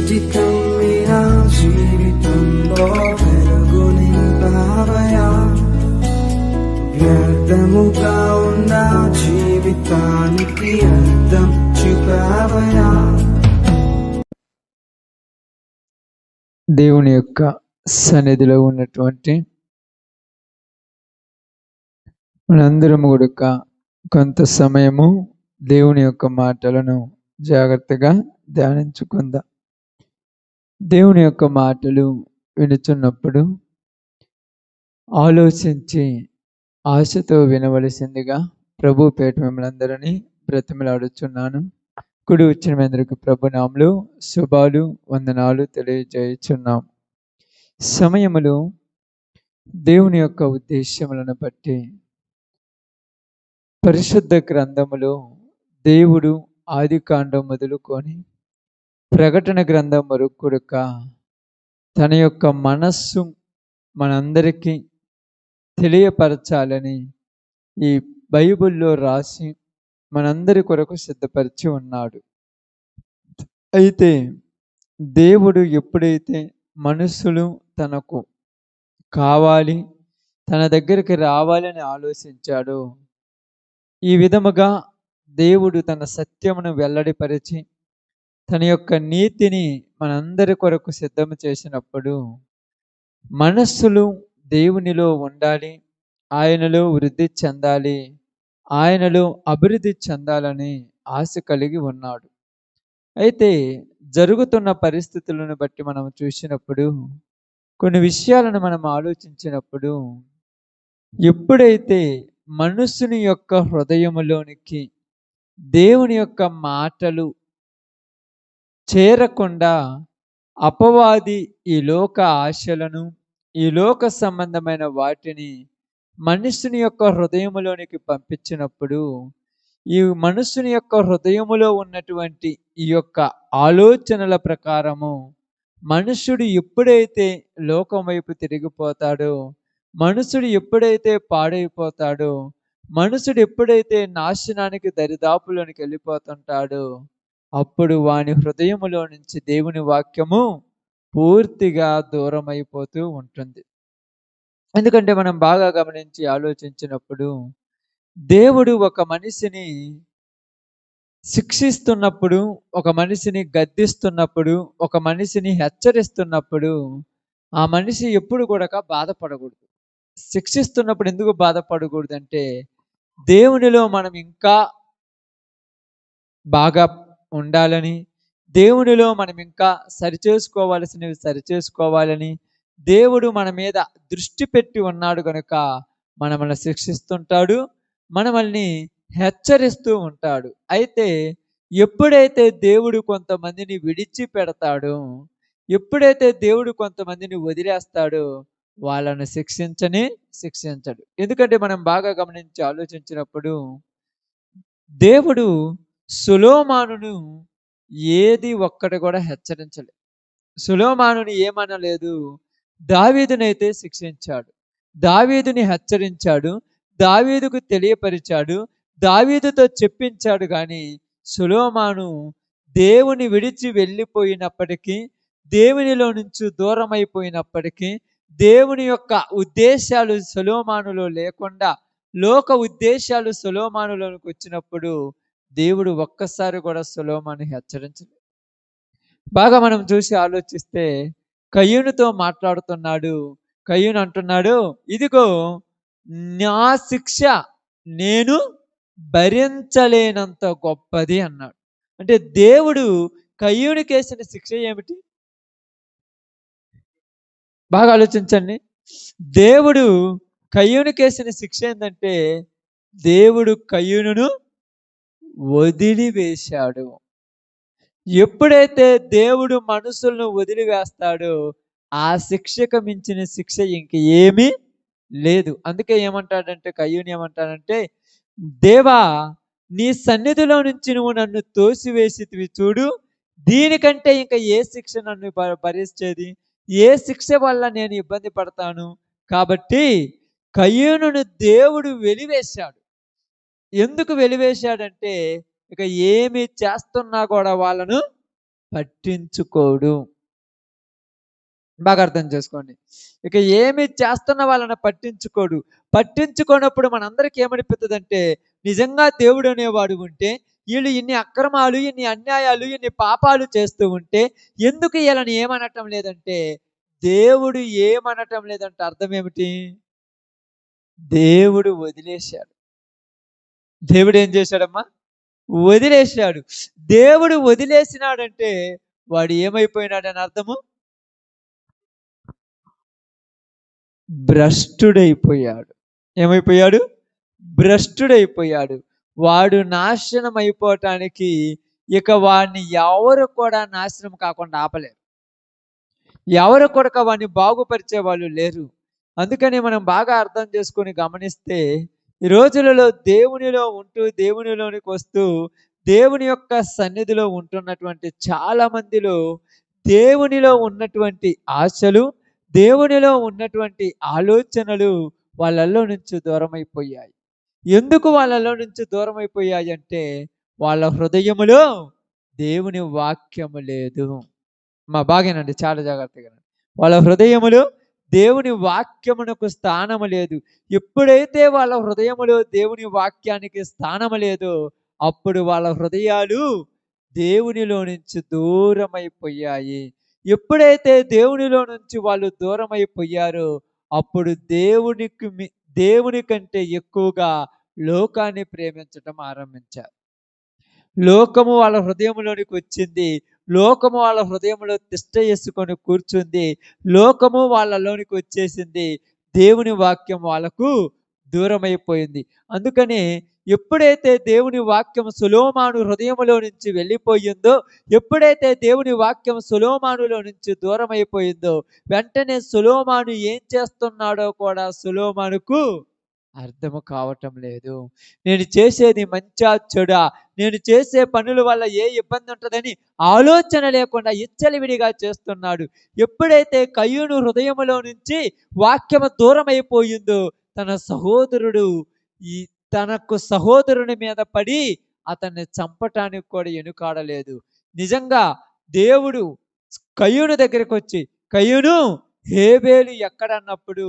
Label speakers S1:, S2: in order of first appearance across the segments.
S1: కమ్మిన జీవితంలో వెలుగు నింపావయా, వ్యర్థముగా ఉన్న జీవితానికి అర్థం చూపావయా.
S2: దేవుని యొక్క సన్నిధిలో ఉన్నటువంటి మనందరం కూడా కొంత సమయము దేవుని యొక్క మాటలను జాగ్రత్తగా ధ్యానించుకుందాం. దేవుని యొక్క మాటలు వినుచున్నప్పుడు ఆలోచించి ఆశతో వినవలసిందిగా ప్రభు పేట మిమ్మల్ని అందరినీ బ్రతిమలాడుచున్నాను. కుడి వచ్చిన మీ అందరికి ప్రభు నామములో శుభాలు వందనాలు తెలియజేయుచున్నాం. సమయములో దేవుని యొక్క ఉద్దేశములను బట్టి పరిశుద్ధ గ్రంథములో దేవుడు ఆది కాండం మొదలుకొని ప్రకటన గ్రంథం వరకు తన యొక్క మనస్సు మనందరికీ తెలియపరచాలని ఈ బైబిల్లో రాసి మనందరి కొరకు సిద్ధపరిచి ఉన్నాడు. అయితే దేవుడు ఎప్పుడైతే మనుషులు తనకు కావాలి, తన దగ్గరికి రావాలని ఆలోచించాడో, ఈ విధముగా దేవుడు తన సత్యమును వెల్లడిపరిచి తన యొక్క నీతిని మనందరి కొరకు సిద్ధం చేసినప్పుడు మనస్సులు దేవునిలో ఉండాలి, ఆయనలో వృద్ధి చెందాలి, ఆయనలో అభివృద్ధి చెందాలని ఆశ కలిగి ఉన్నాడు. అయితే జరుగుతున్న పరిస్థితులను బట్టి మనం చూసినప్పుడు, కొన్ని విషయాలను మనం ఆలోచించినప్పుడు, ఎప్పుడైతే మనుషుని యొక్క హృదయములోనికి దేవుని యొక్క మాటలు చేరకుండా అపవాది ఈ లోక ఆశలను, ఈ లోక సంబంధమైన వాటిని మనుషుని యొక్క హృదయములోనికి పంపించినప్పుడు, ఈ మనుషుని యొక్క హృదయములో ఉన్నటువంటి ఈ యొక్క ఆలోచనల ప్రకారము మనుషుడు ఎప్పుడైతే లోకం వైపు తిరిగిపోతాడో, మనుషుడు ఎప్పుడైతే పాడైపోతాడో, మనుషుడు ఎప్పుడైతే నాశనానికి దరిదాపులోనికి వెళ్ళిపోతుంటాడో, అప్పుడు వాని హృదయములో నుంచి దేవుని వాక్యము పూర్తిగా దూరం అయిపోతూ ఉంటుంది. ఎందుకంటే మనం బాగా గమనించి ఆలోచించినప్పుడు, దేవుడు ఒక మనిషిని శిక్షిస్తున్నప్పుడు, ఒక మనిషిని గద్దిస్తున్నప్పుడు, ఒక మనిషిని హెచ్చరిస్తున్నప్పుడు ఆ మనిషి ఎప్పుడు కూడా బాధపడకూడదు. శిక్షిస్తున్నప్పుడు ఎందుకు బాధపడకూడదు అంటే, దేవునిలో మనం ఇంకా బాగా ఉండాలని, దేవునిలో మనం ఇంకా సరిచేసుకోవాల్సినవి సరిచేసుకోవాలని దేవుడు మన మీద దృష్టి పెట్టి ఉన్నాడు కనుక మనల్ని శిక్షిస్తుంటాడు, మనల్ని హెచ్చరిస్తూ ఉంటాడు. అయితే ఎప్పుడైతే దేవుడు కొంతమందిని విడిచిపెడతాడో, ఎప్పుడైతే దేవుడు కొంతమందిని వదిలేస్తాడో, వాళ్ళను శిక్షించడు. ఎందుకంటే మనం బాగా గమనించి ఆలోచించినప్పుడు, దేవుడు సొలొమోనును ఏది ఒక్కటి కూడా హెచ్చరించలేదు. సొలొమోనుని ఏమనలేదు, దావీదునైతే శిక్షించాడు, దావీదుని హెచ్చరించాడు, దావీదుకు తెలియపరిచాడు, దావీదుతో చెప్పించాడు. కానీ సొలొమోను దేవుని విడిచి వెళ్ళిపోయినప్పటికీ, దేవునిలో నుంచి దూరం అయిపోయినప్పటికీ, దేవుని యొక్క ఉద్దేశాలు సొలొమోనులో లేకుండా లోక ఉద్దేశాలు సొలొమోనులోనికి వచ్చినప్పుడు దేవుడు ఒక్కసారి కూడా సొలొమోను హెచ్చరించలేదు. బాగా మనం చూసి ఆలోచిస్తే కయ్యూనుతో మాట్లాడుతున్నాడు. కయ్యూను అంటున్నాడు, ఇదిగో నా శిక్ష నేను భరించలేనంత గొప్పది అన్నాడు. అంటే దేవుడు కయ్యూనుకి వేసిన శిక్ష ఏమిటి? బాగా ఆలోచించండి. దేవుడు కయ్యూనుకి వేసిన శిక్ష ఏంటంటే, దేవుడు కయ్యూనును వదిలివేశాడు. ఎప్పుడైతే దేవుడు మనుషులను వదిలివేస్తాడో, ఆ శిక్షకు మించిన శిక్ష ఇంక ఏమీ లేదు. అందుకే ఏమంటాడంటే, కయ్యూను ఏమంటాడంటే, దేవా నీ సన్నిధిలో నుంచి నువ్వు నన్ను తోసివేసితివి చూడు, దీనికంటే ఇంకా ఏ శిక్ష నన్ను భరించేది? ఏ శిక్ష వల్ల నేను ఇబ్బంది పడతాను? కాబట్టి కయ్యూనును దేవుడు వెలివేశాడు. ఎందుకు వెలివేశాడంటే, ఇక ఏమి చేస్తున్నా కూడా వాళ్ళను పట్టించుకోడు. బాగా అర్థం చేసుకోండి. ఇక ఏమి చేస్తున్న వాళ్ళని పట్టించుకోడు. పట్టించుకోనప్పుడు మనందరికి ఏమనిపిత్తదంటే, నిజంగా దేవుడు అనేవాడు ఉంటే, ఈళ్ళు ఇన్ని అక్రమాలు, ఇన్ని అన్యాయాలు, ఇన్ని పాపాలు చేస్తూ ఉంటే, ఎందుకు ఈళ్ళని ఏమనటం లేదంటే, దేవుడు ఏమనటం లేదంటే అర్థం ఏమిటి? దేవుడు వదిలేశాడు. దేవుడు ఏం చేశాడమ్మా? వదిలేశాడు. దేవుడు వదిలేసినాడంటే, వాడు ఏమైపోయినాడని అర్థము? భ్రష్టుడైపోయాడు. ఏమైపోయాడు? భ్రష్టుడైపోయాడు. వాడు నాశనం అయిపోవటానికి ఇక వాడిని ఎవరు కూడా నాశనం కాకుండా ఆపలేరు. ఎవరు కూడా వాడిని బాగుపరిచే వాళ్ళు లేరు. అందుకని మనం బాగా అర్థం చేసుకొని గమనిస్తే, ఈ రోజులలో దేవునిలో ఉంటూ, దేవునిలోనికి వస్తూ, దేవుని యొక్క సన్నిధిలో ఉంటున్నటువంటి చాలా మందిలో దేవునిలో ఉన్నటువంటి ఆశలు, దేవునిలో ఉన్నటువంటి ఆలోచనలు వాళ్ళలో నుంచి దూరమైపోయాయి. ఎందుకు వాళ్ళలో నుంచి దూరమైపోయాయి అంటే, వాళ్ళ హృదయములో దేవుని వాక్యము లేదు. బాగేనండి, చాలా జాగ్రత్తగా వినండి. వాళ్ళ హృదయములో దేవుని వాక్యమునకు స్థానము లేదు. ఎప్పుడైతే వాళ్ళ హృదయములో దేవుని వాక్యానికి స్థానము లేదో, అప్పుడు వాళ్ళ హృదయాలు దేవునిలో నుంచి దూరమైపోయాయి. ఎప్పుడైతే దేవునిలో నుంచి వాళ్ళు దూరమైపోయారో, అప్పుడు దేవుని కంటే ఎక్కువగా లోకాన్ని ప్రేమించటం ఆరంభించారు. లోకము వాళ్ళ హృదయంలోనికి వచ్చింది. లోకము వాళ్ళ హృదయంలో తిష్ట చేసుకొని కూర్చుంది. లోకము వాళ్ళలోనికి వచ్చేసింది. దేవుని వాక్యం వాళ్ళకు దూరమైపోయింది. అందుకని ఎప్పుడైతే దేవుని వాక్యం సొలొమోను హృదయములో నుంచి వెళ్ళిపోయిందో, ఎప్పుడైతే దేవుని వాక్యం సొలొమోనులో నుంచి దూరమైపోయిందో, వెంటనే సొలొమోను ఏం చేస్తున్నాడో కూడా సొలొమోనుకు అర్థము కావటం లేదు. నేను చేసేది మంచా చెడా, నేను చేసే పనుల వల్ల ఏ ఇబ్బంది ఉంటుందని ఆలోచన లేకుండా విచ్చలవిడిగా చేస్తున్నాడు. ఎప్పుడైతే కయ్యూను హృదయములో నుంచి వాక్యము దూరం అయిపోయిందో, తన సహోదరుడు ఈ తనకు సహోదరుని మీద పడి అతన్ని చంపటానికి కూడా వెనుకాడలేదు. నిజంగా దేవుడు కయ్యూను దగ్గరికి వచ్చి, కయ్యూను, హేబేలు ఎక్కడన్నప్పుడు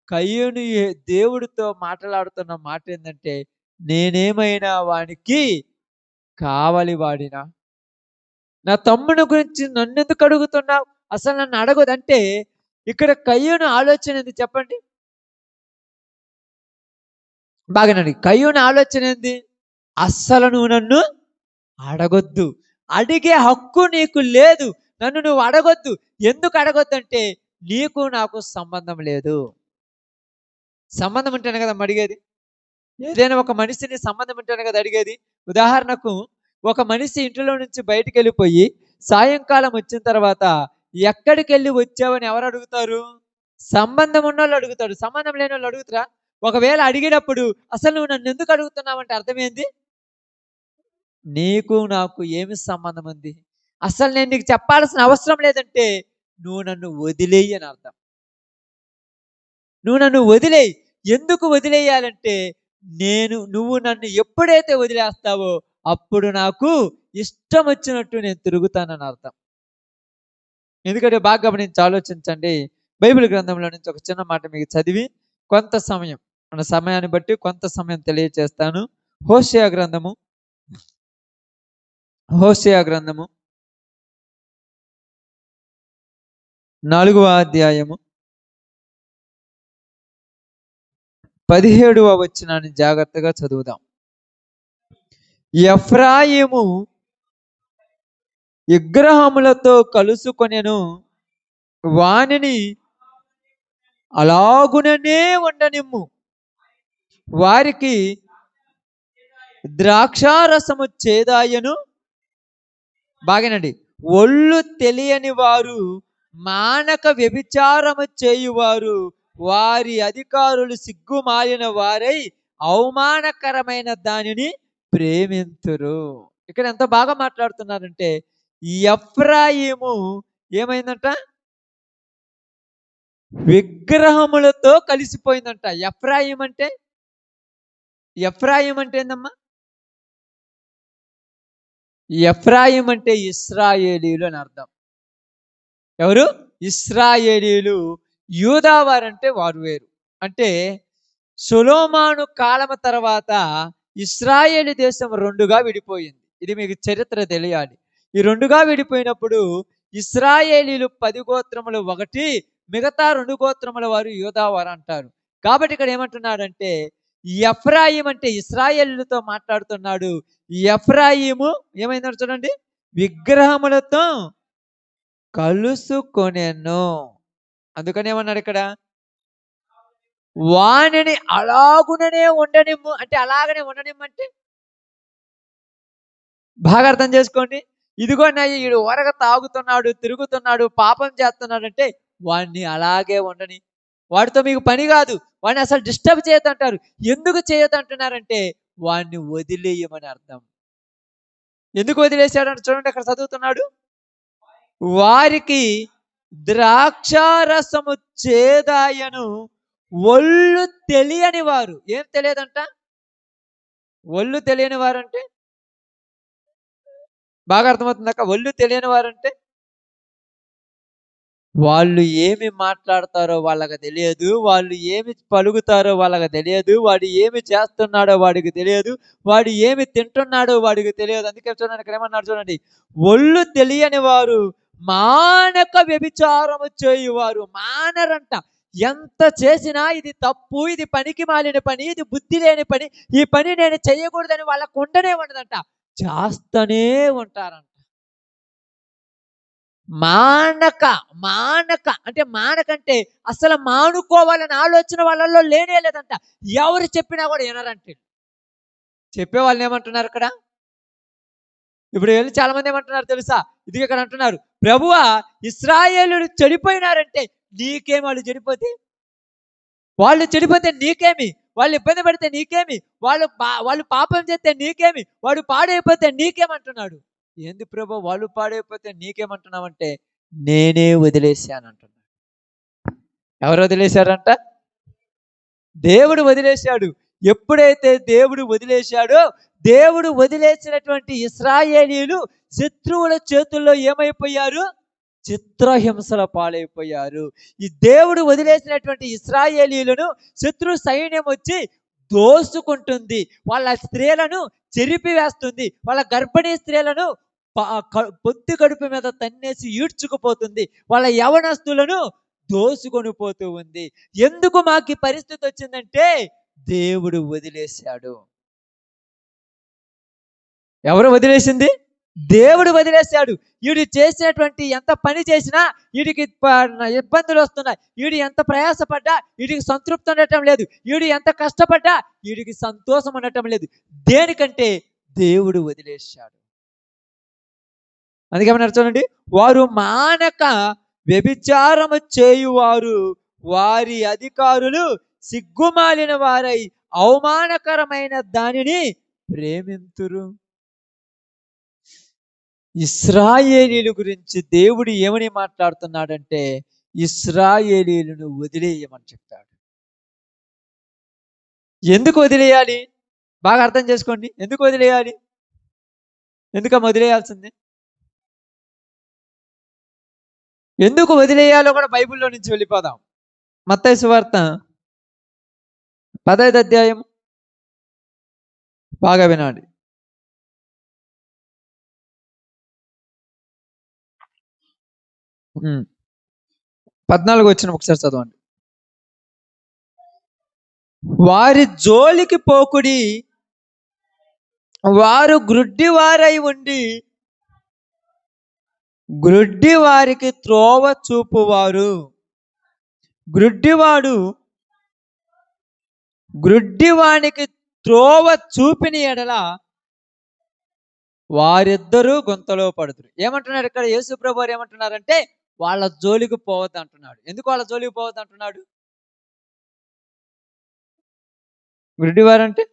S2: కయ్యూను దేవుడితో మాట్లాడుతున్న మాట ఏంటంటే, నేనేమైనా వానికి కావలి వాడినా? నా తమ్ముని గురించి నన్నెందుకు అడుగుతున్నావు? అసలు నన్ను అడగదంటే, ఇక్కడ కయ్యూను ఆలోచన ఏంది చెప్పండి? బాగానండి, కయ్యూను ఆలోచన ఏంది? అస్సలు నువ్వు నన్ను అడగొద్దు, అడిగే హక్కు నీకు లేదు, నన్ను నువ్వు అడగొద్దు. ఎందుకు అడగొద్దంటే, నీకు నాకు సంబంధం లేదు. సంబంధం ఉంటేనే కదా అడిగేది. ఏదైనా ఒక మనిషిని సంబంధం ఉంటేనే కదా అడిగేది. ఉదాహరణకు, ఒక మనిషి ఇంట్లో నుంచి బయటికి వెళ్ళిపోయి సాయంకాలం వచ్చిన తర్వాత ఎక్కడికి వెళ్ళి వచ్చావని ఎవరు అడుగుతారు? సంబంధం ఉన్నోళ్ళు అడుగుతాడు. సంబంధం లేని వాళ్ళు అడుగుతారా? ఒకవేళ అడిగినప్పుడు, అసలు నువ్వు నన్ను ఎందుకు అడుగుతున్నావంటే అర్థమేంది? నీకు నాకు ఏమి సంబంధం ఉంది? అసలు నేను నీకు చెప్పాల్సిన అవసరం లేదంటే, నువ్వు నన్ను వదిలేయి అని అర్థం. నువ్వు నన్ను వదిలేయి. ఎందుకు వదిలేయాలంటే, నువ్వు నన్ను ఎప్పుడైతే వదిలేస్తావో అప్పుడు నాకు ఇష్టం వచ్చినట్టు నేను తిరుగుతానని అర్థం. ఎందుకంటే బాగా గమనించి ఆలోచించండి. బైబిల్ గ్రంథంలో నుంచి ఒక చిన్న మాట మీకు చదివి కొంత సమయం, మన సమయాన్ని బట్టి కొంత సమయం తెలియచేస్తాను. హోషేయ గ్రంథము 4వ అధ్యాయము 17వ వచనాన్ని జాగ్రత్తగా చదువుదాం. ఎఫ్రాయిము విగ్రహములతో కలుసుకొనెను, వానిని అలాగుననే ఉండనిమ్ము, వారికి ద్రాక్షారసము చేదాయను. బాగేనండి, ఒళ్ళు తెలియని వారు, మానక వ్యభిచారము చేయువారు, వారి అధికారులు సిగ్గుమాలిన వారై అవమానకరమైన దానిని ప్రేమింతురు. ఇక్కడ ఎంత బాగా మాట్లాడుతున్నారంటే, ఎఫ్రాయిము ఏమైందంట? విగ్రహములతో కలిసిపోయిందంట. ఎఫ్రాయిం అంటే ఏందమ్మా? ఎఫ్రాయిం అంటే ఇశ్రాయేలీలు అని అర్థం. ఎవరు? ఇశ్రాయేలీలు. యూదా వారంటే వారు వేరు. అంటే సొలొమోను కాలము తర్వాత ఇశ్రాయేలు దేశం రెండుగా విడిపోయింది. ఇది మీకు చరిత్ర తెలియాలి. ఈ రెండుగా విడిపోయినప్పుడు ఇశ్రాయేలీలు 10 గోత్రములు ఒకటి, మిగతా 2 గోత్రముల వారు యూదా వారు అంటారు. కాబట్టి ఇక్కడ ఏమంటున్నాడంటే ఎఫ్రాయిం అంటే ఇశ్రాయేలీలతో మాట్లాడుతున్నాడు. ఎఫ్రాయిము ఏమైందో చూడండి, విగ్రహములతో కలుసుకొనెను. అందుకని ఏమన్నాడు ఇక్కడ, వానిని అలాగుననే ఉండనిమ్ము అంటే, అలాగనే ఉండనిమ్మంటే బాగా అర్థం చేసుకోండి. ఇదిగో ఈడు ఊరగ తాగుతున్నాడు, తిరుగుతున్నాడు, పాపం చేస్తున్నాడు అంటే వాడిని అలాగే ఉండని. వాడితో మీకు పని కాదు, వాడిని అసలు డిస్టర్బ్ చేయొద్దంటారు. ఎందుకు చేయొద్దంటున్నారంటే వాడిని వదిలేయమని అర్థం. ఎందుకు వదిలేశాడంటే చూడండి, అక్కడ చదువుతున్నాడు, వారికి ద్రాక్షారసము చేదాయను, ఒళ్ళు తెలియని వారు. ఏం తెలియదంట? ఒళ్ళు తెలియని వారంటే బాగా అర్థమవుతుందక్క. ఒళ్ళు తెలియని వారంటే వాళ్ళు ఏమి మాట్లాడతారో వాళ్ళకి తెలియదు, వాళ్ళు ఏమి పలుకుతారో వాళ్ళకి తెలియదు, వాడు ఏమి చేస్తున్నాడో వాడికి తెలియదు, వాడు ఏమి తింటున్నాడో వాడికి తెలియదు. అందుకే చూడండి ఇక్కడ ఏమన్నాడు చూడండి, ఒళ్ళు తెలియని వారు, మానక వ్యభిచారము చేయువారు. మానరంట. ఎంత చేసినా ఇది తప్పు, ఇది పనికి మాలిన పని, ఇది బుద్ధి లేని పని, ఈ పని నేను చేయకూడదని వాళ్ళకు ఉండనే ఉండదంట, చేస్తూనే ఉంటారంట. మానక అంటే మానకంటే అసలు మానుకోవాలని ఆలోచన వాళ్ళలో లేనే లేదంట. ఎవరు చెప్పినా కూడా వినరంటే. చెప్పే వాళ్ళని ఏమంటున్నారు ఇక్కడ? ఇప్పుడు వెళ్ళి చాలా మంది ఏమంటున్నారు తెలుసా? ఇది ఇక్కడ అంటున్నారు, ప్రభువా ఇశ్రాయేలులు చెడిపోయినారంటే నీకేమి? వాళ్ళు చెడిపోతే నీకేమి? వాళ్ళు ఇబ్బంది పడితే నీకేమి? వాళ్ళు పాపం చేస్తే నీకేమి? వాడు పాడైపోతే నీకేమంటున్నాడు. ఏంది ప్రభు వాళ్ళు పాడైపోతే నీకేమంటున్నావంటే నేనే వదిలేశాను అంటున్నాడు. ఎవరు వదిలేశారంట? దేవుడు వదిలేశాడు. ఎప్పుడైతే దేవుడు వదిలేశాడో, దేవుడు వదిలేసినటువంటి ఇశ్రాయేలీలు శత్రువుల చేతుల్లో ఏమైపోయారు? చిత్రహింసల పాలైపోయారు. ఈ దేవుడు వదిలేసినటువంటి ఇశ్రాయేలీలను శత్రు సైన్యం వచ్చి దోసుకుంటుంది, వాళ్ళ స్త్రీలను చెరిపివేస్తుంది, వాళ్ళ గర్భిణీ స్త్రీలను పొత్తి కడుపు మీద తన్నేసి ఈడ్చుకుపోతుంది, వాళ్ళ యవనస్తులను దోసుకొని పోతూ ఉంది. ఎందుకు మాకు ఈ పరిస్థితి వచ్చిందంటే దేవుడు వదిలేశాడు. ఎవరు వదిలేసింది? దేవుడు వదిలేశాడు. వీడు చేసినటువంటి ఎంత పని చేసినా వీడికి ఇబ్బందులు వస్తున్నాయి. వీడు ఎంత ప్రయాసపడ్డా వీడికి సంతృప్తి ఉండటం లేదు. వీడు ఎంత కష్టపడ్డా వీడికి సంతోషం ఉండటం లేదు. దేనికంటే దేవుడు వదిలేశాడు. అందుకేమన్నారు చూడండి, వారు మానక వ్యభిచారము చేయువారు, వారి అధికారులు సిగ్గుమాలిన వారై అవమానకరమైన దానిని ప్రేమింతురు. ఇశ్రాయేలీల గురించి దేవుడు ఏమని మాట్లాడుతున్నాడంటే ఇశ్రాయేలీలను వదిలేయమని చెప్తాడు. ఎందుకు వదిలేయాలి? బాగా అర్థం చేసుకోండి. ఎందుకు వదిలేయాలి? ఎందుకమ్మా వదిలేయాల్సింది? ఎందుకు వదిలేయాలో కూడా బైబిల్లో నుంచి వెళ్ళిపోదాం. మత్తయి సువార్త 15వ అధ్యాయం బాగా వినండి. 14 వచ్చిన ఒకసారి చదవండి. వారి జోలికి పోకుడి, వారు గ్రుడ్డి వారై ఉండి గ్రుడ్డి వారికి త్రోవ చూపువారు. గ్రుడ్డివానికి త్రోవ చూపిన ఎడల వారిద్దరూ గుంతలో పడుతురు. ఏమంటున్నారు ఇక్కడ? యేసు ప్రభువు ఏమంటున్నారంటే వాళ్ళ జోలికి పోవద్దు అంటున్నాడు. ఎందుకు వాళ్ళ జోలికి పోవద్దు అంటున్నాడు? గుడ్డివారంటే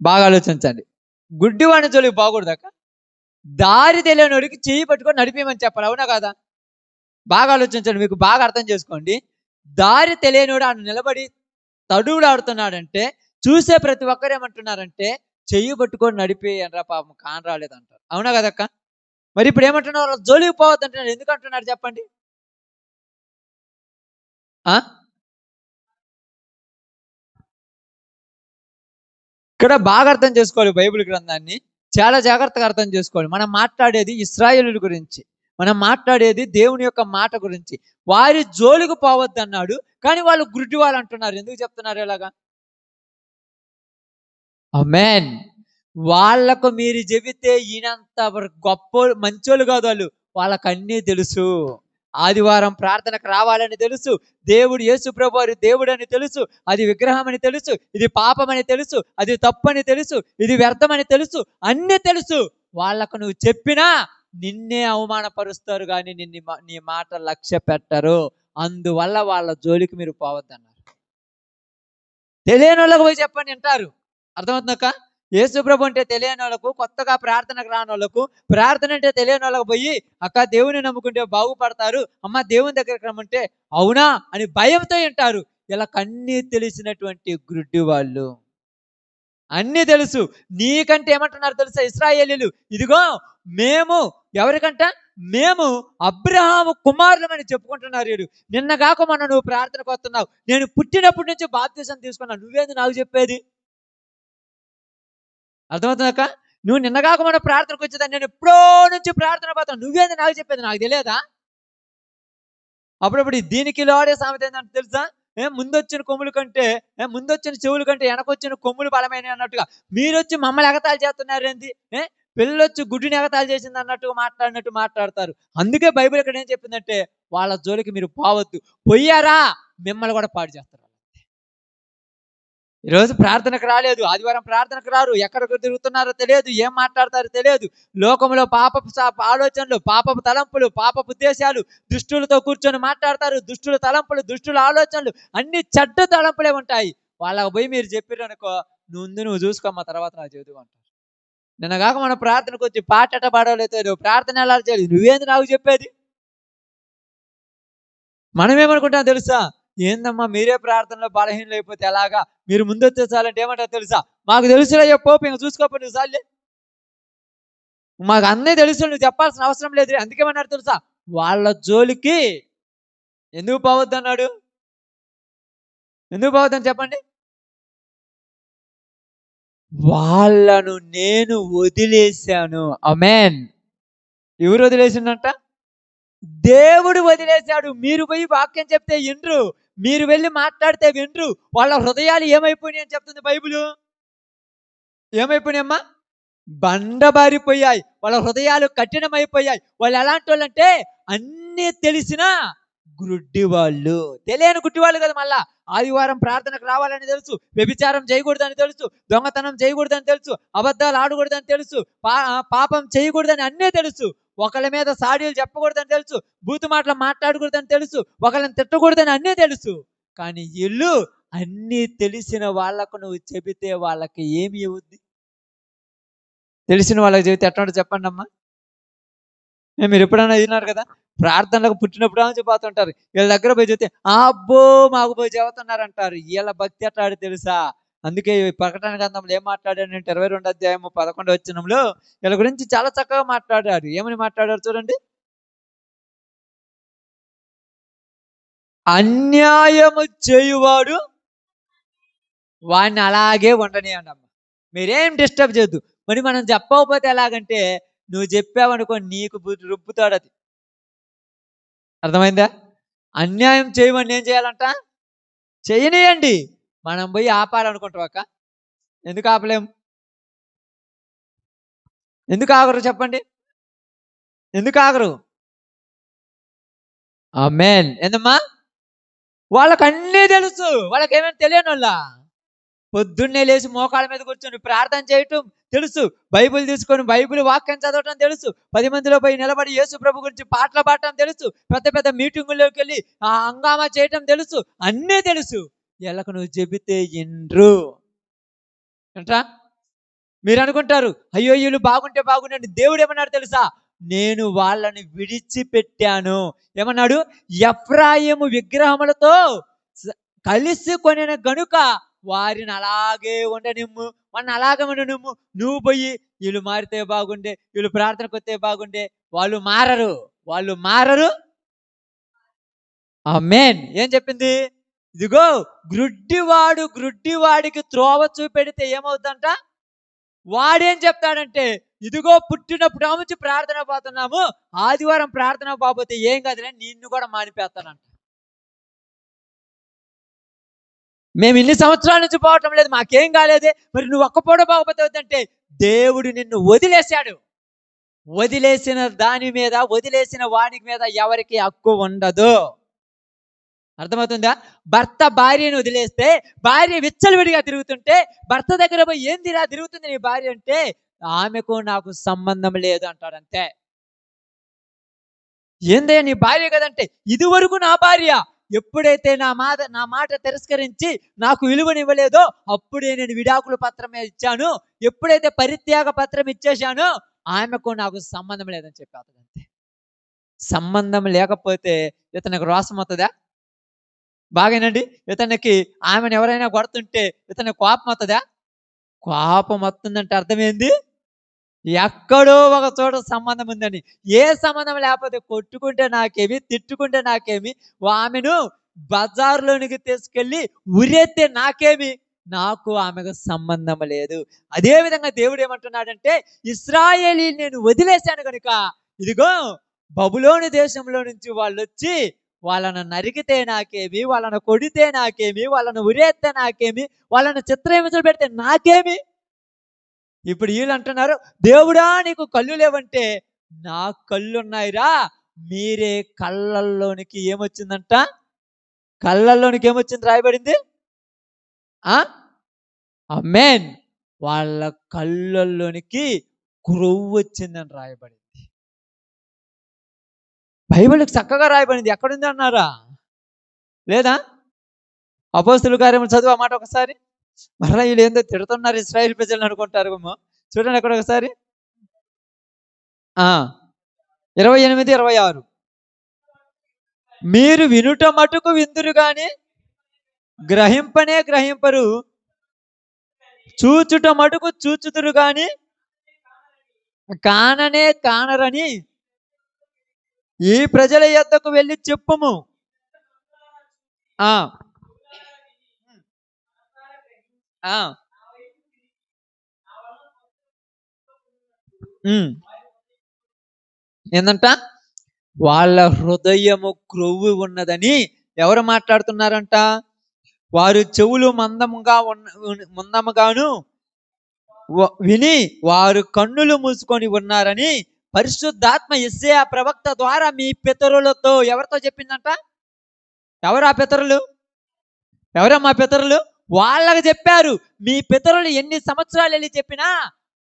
S2: బాగా ఆలోచించండి. గుడ్డివాడిని జోలికి పోకూడదాక దారి తెలియనివాడికి చెయ్యి పట్టుకొని నడిపేయమని చెప్పాలి, అవునా కాదా? బాగా ఆలోచించండి, మీకు బాగా అర్థం చేసుకోండి. దారి తెలియనివాడు ఆయన నిలబడి తడువులాడుతున్నాడంటే చూసే ప్రతి ఒక్కరు ఏమంటున్నారంటే చెయ్యి పట్టుకొని నడిపేయండ్రా పాపం కాని రాలేదంటారు. అవునా కదక్క? మరి ఇప్పుడు ఏమంటున్నారు? వాళ్ళ జోలికి పోవద్దు అంటున్నారు. ఎందుకు అంటున్నారు చెప్పండి? ఆ ఇక్కడ బాగా అర్థం చేసుకోవాలి బైబిల్ గ్రంథాన్ని. చాలా జాగ్రత్తగా అర్థం చేసుకోవాలి. మనం మాట్లాడేది ఇశ్రాయేలీయుల గురించి. మనం మాట్లాడేది దేవుని యొక్క మాట గురించి. వారి జోలికి పోవద్దన్నాడు. కానీ వాళ్ళు గుడ్డి వాళ్ళు అంటున్నారు. ఎందుకు చెప్తున్నారు ఇలాగా? ఆమేన్. వాళ్ళకు మీరు చెబితే ఈయనంత గొప్పోళ్ళు మంచోళ్ళు కాదు వాళ్ళు. వాళ్ళకన్నీ తెలుసు. ఆదివారం ప్రార్థనకు రావాలని తెలుసు. దేవుడు యేసు ప్రభువారు దేవుడని తెలుసు. అది విగ్రహం అని తెలుసు. ఇది పాపమని తెలుసు. అది తప్పని తెలుసు. ఇది వ్యర్థమని తెలుసు. అన్నీ తెలుసు. వాళ్ళకు నువ్వు చెప్పినా నిన్నే అవమానపరుస్తారు గానీ నీ మాట లక్ష్య పెట్టరు. అందువల్ల వాళ్ళ జోలికి మీరు పోవద్దన్నారు. తెలియనోళ్ళకి పోయి చెప్పండి వింటారు. అర్థమవుతుందక్క? యేసుప్రభు అంటే తెలియనోళ్ళకు, కొత్తగా ప్రార్థనకు రానోళ్ళకు, ప్రార్థన అంటే తెలియనోళ్ళకి పోయి అక్క దేవుని నమ్ముకుంటే బాగుపడతారు, అమ్మ దేవుని దగ్గరికి రమ్మంటే అవునా అని భయంతో వింటారు. వీళ్ళకన్నీ తెలిసినటువంటి గుడ్డి వాళ్ళు. అన్నీ తెలుసు. నీకంటే ఏమంటున్నారు తెలుసా ఇశ్రాయేలీయులు? ఇదిగో మేము ఎవరికంట? మేము అబ్రహాము కుమారులమని చెప్పుకుంటున్నారు వీళ్ళు. నిన్న గాక మొన్న నువ్వు ప్రార్థనకు వస్తున్నావు. నేను పుట్టినప్పటి నుంచి బాప్తిసం తీసుకున్నాను. నువ్వేంది నాకు చెప్పేది? అర్థమవుతుందక్క? నువ్వు నిన్న గాక మొన్న ప్రార్థనకు వచ్చేదాన్ని. నేను ఎప్పుడో నుంచి ప్రార్థన పోతాను. నువ్వేంది నాకు చెప్పేది? నాకు తెలియదా? అప్పుడప్పుడు దీనికి లోడే సామెత ఏంటంటే తెలుసా? ముందొచ్చిన కొమ్ముల కంటే ముందొచ్చిన చెవుల కంటే వెనకొచ్చిన కొమ్ములు బలమైనవి అన్నట్టుగా మీరొచ్చి మమ్మల్ని ఎగతాళి చేస్తున్నారేంది? పిల్లొచ్చి గుడ్డిని ఎగతాళి చేసింది అన్నట్టుగా మాట్లాడినట్టు మాట్లాడతారు. అందుకే బైబిల్ ఇక్కడ ఏం చెప్పిందంటే వాళ్ళ జోలికి మీరు పోవద్దు. పొయ్యారా మిమ్మల్ని కూడా పాడు చేస్తారు. ఈరోజు ప్రార్థనకు రాలేదు. ఆదివారం ప్రార్థనకు రారు. ఎక్కడికి తిరుగుతున్నారో తెలియదు. ఏం మాట్లాడతారో తెలియదు. లోకంలో పాపపు ఆలోచనలు, పాపపు తలంపులు, పాపపు ఉద్దేశాలు, దుష్టులతో కూర్చొని మాట్లాడతారు. దుష్టుల తలంపులు, దుష్టుల ఆలోచనలు అన్ని చెడ్డ తలంపులే ఉంటాయి. వాళ్ళకి పోయి మీరు చెప్పారనుకో, నువ్వు చూసుకోమ్మా తర్వాత నాకు చెబుతూ అంటారు. నిన్నగాక మన ప్రార్థనకు వచ్చి పాట ఎట్ట పాడలేదు, ప్రార్థన ఎలా చేయాలి, నువ్వేంది నాకు చెప్పేది? మనమేమనుకుంటాం తెలుసా? ఏందమ్మా మీరే ప్రార్థనలో బలహీనలు అయిపోతే ఎలాగా? మీరు ముందొచ్చే చాలంటే ఏమంటారు తెలుసా? మాకు తెలుసులే చెప్పు, ఇంక చూసుకోపో నువ్వు చాలే. మాకు అన్నీ తెలుసు, నువ్వు చెప్పాల్సిన అవసరం లేదు. అందుకేమన్నారు తెలుసా? వాళ్ళ జోలికి ఎందుకు పోవద్దన్నాడు? ఎందుకు పోవద్దని చెప్పండి? వాళ్ళను నేను వదిలేశాను. ఆమేన్. ఎవరు వదిలేసిండంట? దేవుడు వదిలేశాడు. మీరు పోయి వాక్యం చెప్తే వినరు. మీరు వెళ్ళి మాట్లాడితే వినరు. వాళ్ళ హృదయాలు ఏమైపోయినాయి అని చెప్తుంది బైబిలు. ఏమైపోయినాయమ్మా? బండబారిపోయాయి. వాళ్ళ హృదయాలు కఠినమైపోయాయి. వాళ్ళు ఎలాంటి వాళ్ళంటే అన్నీ తెలిసిన గుడ్డి వాళ్ళు. తెలియని గుడ్డి వాళ్ళు కదా. మళ్ళా ఆదివారం ప్రార్థనకు రావాలని తెలుసు, వ్యభిచారం చేయకూడదని తెలుసు, దొంగతనం చేయకూడదని తెలుసు, అబద్ధాలు ఆడకూడదని తెలుసు, పాపం చేయకూడదని అన్నీ తెలుసు. ఒకళ్ళ మీద సాడీలు చెప్పకూడదని తెలుసు, బూతు మాటలు మాట్లాడకూడదని తెలుసు, ఒకళ్ళని తిట్టకూడదని అన్నీ తెలుసు. కానీ వీళ్ళు అన్నీ తెలిసిన వాళ్ళకు నువ్వు చెబితే వాళ్ళకి ఏమి అవుద్ది? తెలిసిన వాళ్ళకి చెబితే ఎట్లా చెప్పండి అమ్మా. మీరు ఎప్పుడైనా విన్నారు కదా? ప్రార్థనలకు పుట్టినప్పుడు అని చెప్పతుంటారు. వీళ్ళ దగ్గర పోయి చెప్తే అబ్బో మాకు పోయి చెబుతున్నారు అంటారు. వీళ్ళ భక్తి ఎట్లాడి తెలుసా? అందుకే ప్రకటన గ్రంథంలో ఏం మాట్లాడాడంటే 22 అధ్యాయము 11 వచనంలో వీళ్ళ గురించి చాలా చక్కగా మాట్లాడారు. ఏమని మాట్లాడారు చూడండి. అన్యాయము చేయువాడు వాడిని అలాగే ఉండనియండి అమ్మ. మీరేం డిస్టర్బ్ చేయొద్దు. మరి మనం చెప్పకపోతే ఎలాగంటే నువ్వు చెప్పావనుకో నీకు రుబ్బుతాడు అది. అర్థమైందా? అన్యాయం చేయమని ఏం చేయాలంట? చేయనియండి. మనం పోయి ఆపాలనుకుంటాం అక్క. ఎందుకు ఆపలేం? ఎందుకు ఆగరు చెప్పండి? ఎందుకు ఆగరు? ఆమేన్. ఏందమ్మా? వాళ్ళకి అన్నీ తెలుసు. వాళ్ళకి ఏమైనా తెలియనోళ్ళ? పొద్దున్నే లేచి మోకాళ్ళ మీద కూర్చొని ప్రార్థన చేయటం తెలుసు. బైబిల్ తీసుకొని బైబిల్ వాక్యం చదవటం తెలుసు. 10 మందిలో పోయి నిలబడి యేసు ప్రభు గురించి పాటలు పాడటం తెలుసు. పెద్ద పెద్ద మీటింగుల్లోకి వెళ్ళి హంగామా చేయటం తెలుసు. అన్నీ తెలుసు. వీళ్ళకు నువ్వు చెబితే ఇన్రు. ఏంట్రా? మీరు అనుకుంటారు అయ్యో వీళ్ళు బాగుంటే బాగుండండి. దేవుడు ఏమన్నాడు తెలుసా? నేను వాళ్ళని విడిచిపెట్టాను. ఏమన్నాడు? ఎఫ్రాయిము విగ్రహములతో కలిసి కొనిన గనుక వారిని అలాగే ఉండనిమ్ము. మన అలాగమని నువ్వు పోయి వీళ్ళు మారితే బాగుండే, వీళ్ళు ప్రార్థనకు వస్తే బాగుండే. వాళ్ళు మారరు. ఆమేన్. ఏం చెప్పింది? ఇదిగో గ్రుడ్డివాడికి త్రోవ చూపెడితే ఏమవుతుందంట? వాడేం చెప్తాడంటే, ఇదిగో పుట్టినప్పుడు నుంచి ప్రార్థన పోతున్నాము, ఆదివారం ప్రార్థన పోతే ఏం కాదులే, నిన్ను కూడా మానిపేస్తానంట. మేము ఇన్ని సంవత్సరాల నుంచి పోవటం లేదు, మాకేం కాలేదే, మరి నువ్వు ఒక్క పూట పోకపోతే వద్దంటే, దేవుడు నిన్ను వదిలేశాడు. వదిలేసిన దాని మీద, వదిలేసిన వాడి మీద ఎవరికి హక్కు ఉండదు. అర్థమవుతుందా? భర్త భార్యను వదిలేస్తే, భార్య విచ్చలవిడిగా తిరుగుతుంటే, భర్త దగ్గర పోయి ఏంది ఇలా తిరుగుతుంది నీ భార్య అంటే, ఆమెకు నాకు సంబంధం లేదు అంటాడంతే. ఏందే నీ భార్య కదంటే, ఇది వరకు నా భార్య, ఎప్పుడైతే నా మాట తిరస్కరించి నాకు విలువనివ్వలేదో అప్పుడే నేను విడాకుల పత్రం ఇచ్చాను, ఎప్పుడైతే పరిత్యాగ పత్రం ఇచ్చేశానో ఆమెకు నాకు సంబంధం లేదని చెప్పాడు అంతే. సంబంధం లేకపోతే ఇతనికి రోషం అవుతుందా? బాగేనండి. ఇతనికి ఆమెను ఎవరైనా కొడుతుంటే ఇతని కోపం వస్తుందా? కోపం వస్తుందంటే అర్థమైంది, ఎక్కడో ఒక చోట సంబంధం ఉందని. ఏ సంబంధం లేకపోతే కొట్టుకుంటే నాకేమి, తిట్టుకుంటే నాకేమి, ఆమెను బజార్లోనికి తీసుకెళ్ళి ఉరెత్తే నాకేమి, నాకు ఆమెకు సంబంధం లేదు. అదే విధంగా దేవుడు ఏమంటున్నాడంటే, ఇశ్రాయేలీయులను నేను వదిలేశాను కనుక ఇదిగో బబులోను దేశంలో నుంచి వాళ్ళు వచ్చి వాళ్ళను నరికితే నాకేమి, వాళ్ళను కొడితే నాకేమి, వాళ్ళను ఉరేస్తే నాకేమి, వాళ్ళను చిత్రహింసలు పెడితే నాకేమి. ఇప్పుడు వీళ్ళు అంటున్నారు, దేవుడా నీకు కళ్ళు లేవంటే, నా కళ్ళున్నాయిరా. మీరే కళ్ళల్లోనికి ఏమొచ్చిందంట? కళ్ళల్లోనికి ఏమొచ్చింది రాయబడింది? ఆమేన్. వాళ్ళ కళ్ళల్లోనికి క్రొవ్వు వచ్చిందని రాయబడింది. బైబిల్కి చక్కగా రాయబడింది. ఎక్కడుంది అన్నారా? లేదా? అపోస్తలుల కార్యములు చదువు ఆ మాట ఒకసారి. మరలా వీళ్ళు ఏందో తిడుతున్నారు ఇశ్రాయేల్ ప్రజలను అనుకుంటారు. చూడండి అక్కడ ఒకసారి. 28, 26. మీరు వినుట మటుకు విందురు గాని గ్రహింపరు, చూచుట మటుకు చూచుతురు గాని కానరని ఈ ప్రజల యొద్దకు వెళ్ళి చెప్పుము. ఏందంట? వాళ్ళ హృదయము క్రొవ్వు ఉన్నదని ఎవరు మాట్లాడుతున్నారంట? వారు చెవులు మందముగాను విని వారు కన్నులు మూసుకొని ఉన్నారని పరిశుద్ధాత్మ యెషయా ప్రవక్త ద్వారా మీ పితరులతో ఎవరితో చెప్పిందంట? ఎవరు ఆ పితరులు? ఎవరమ్మా పితరులు? వాళ్ళకి చెప్పారు. మీ పితరులు ఎన్ని సంవత్సరాలు వెళ్ళి చెప్పినా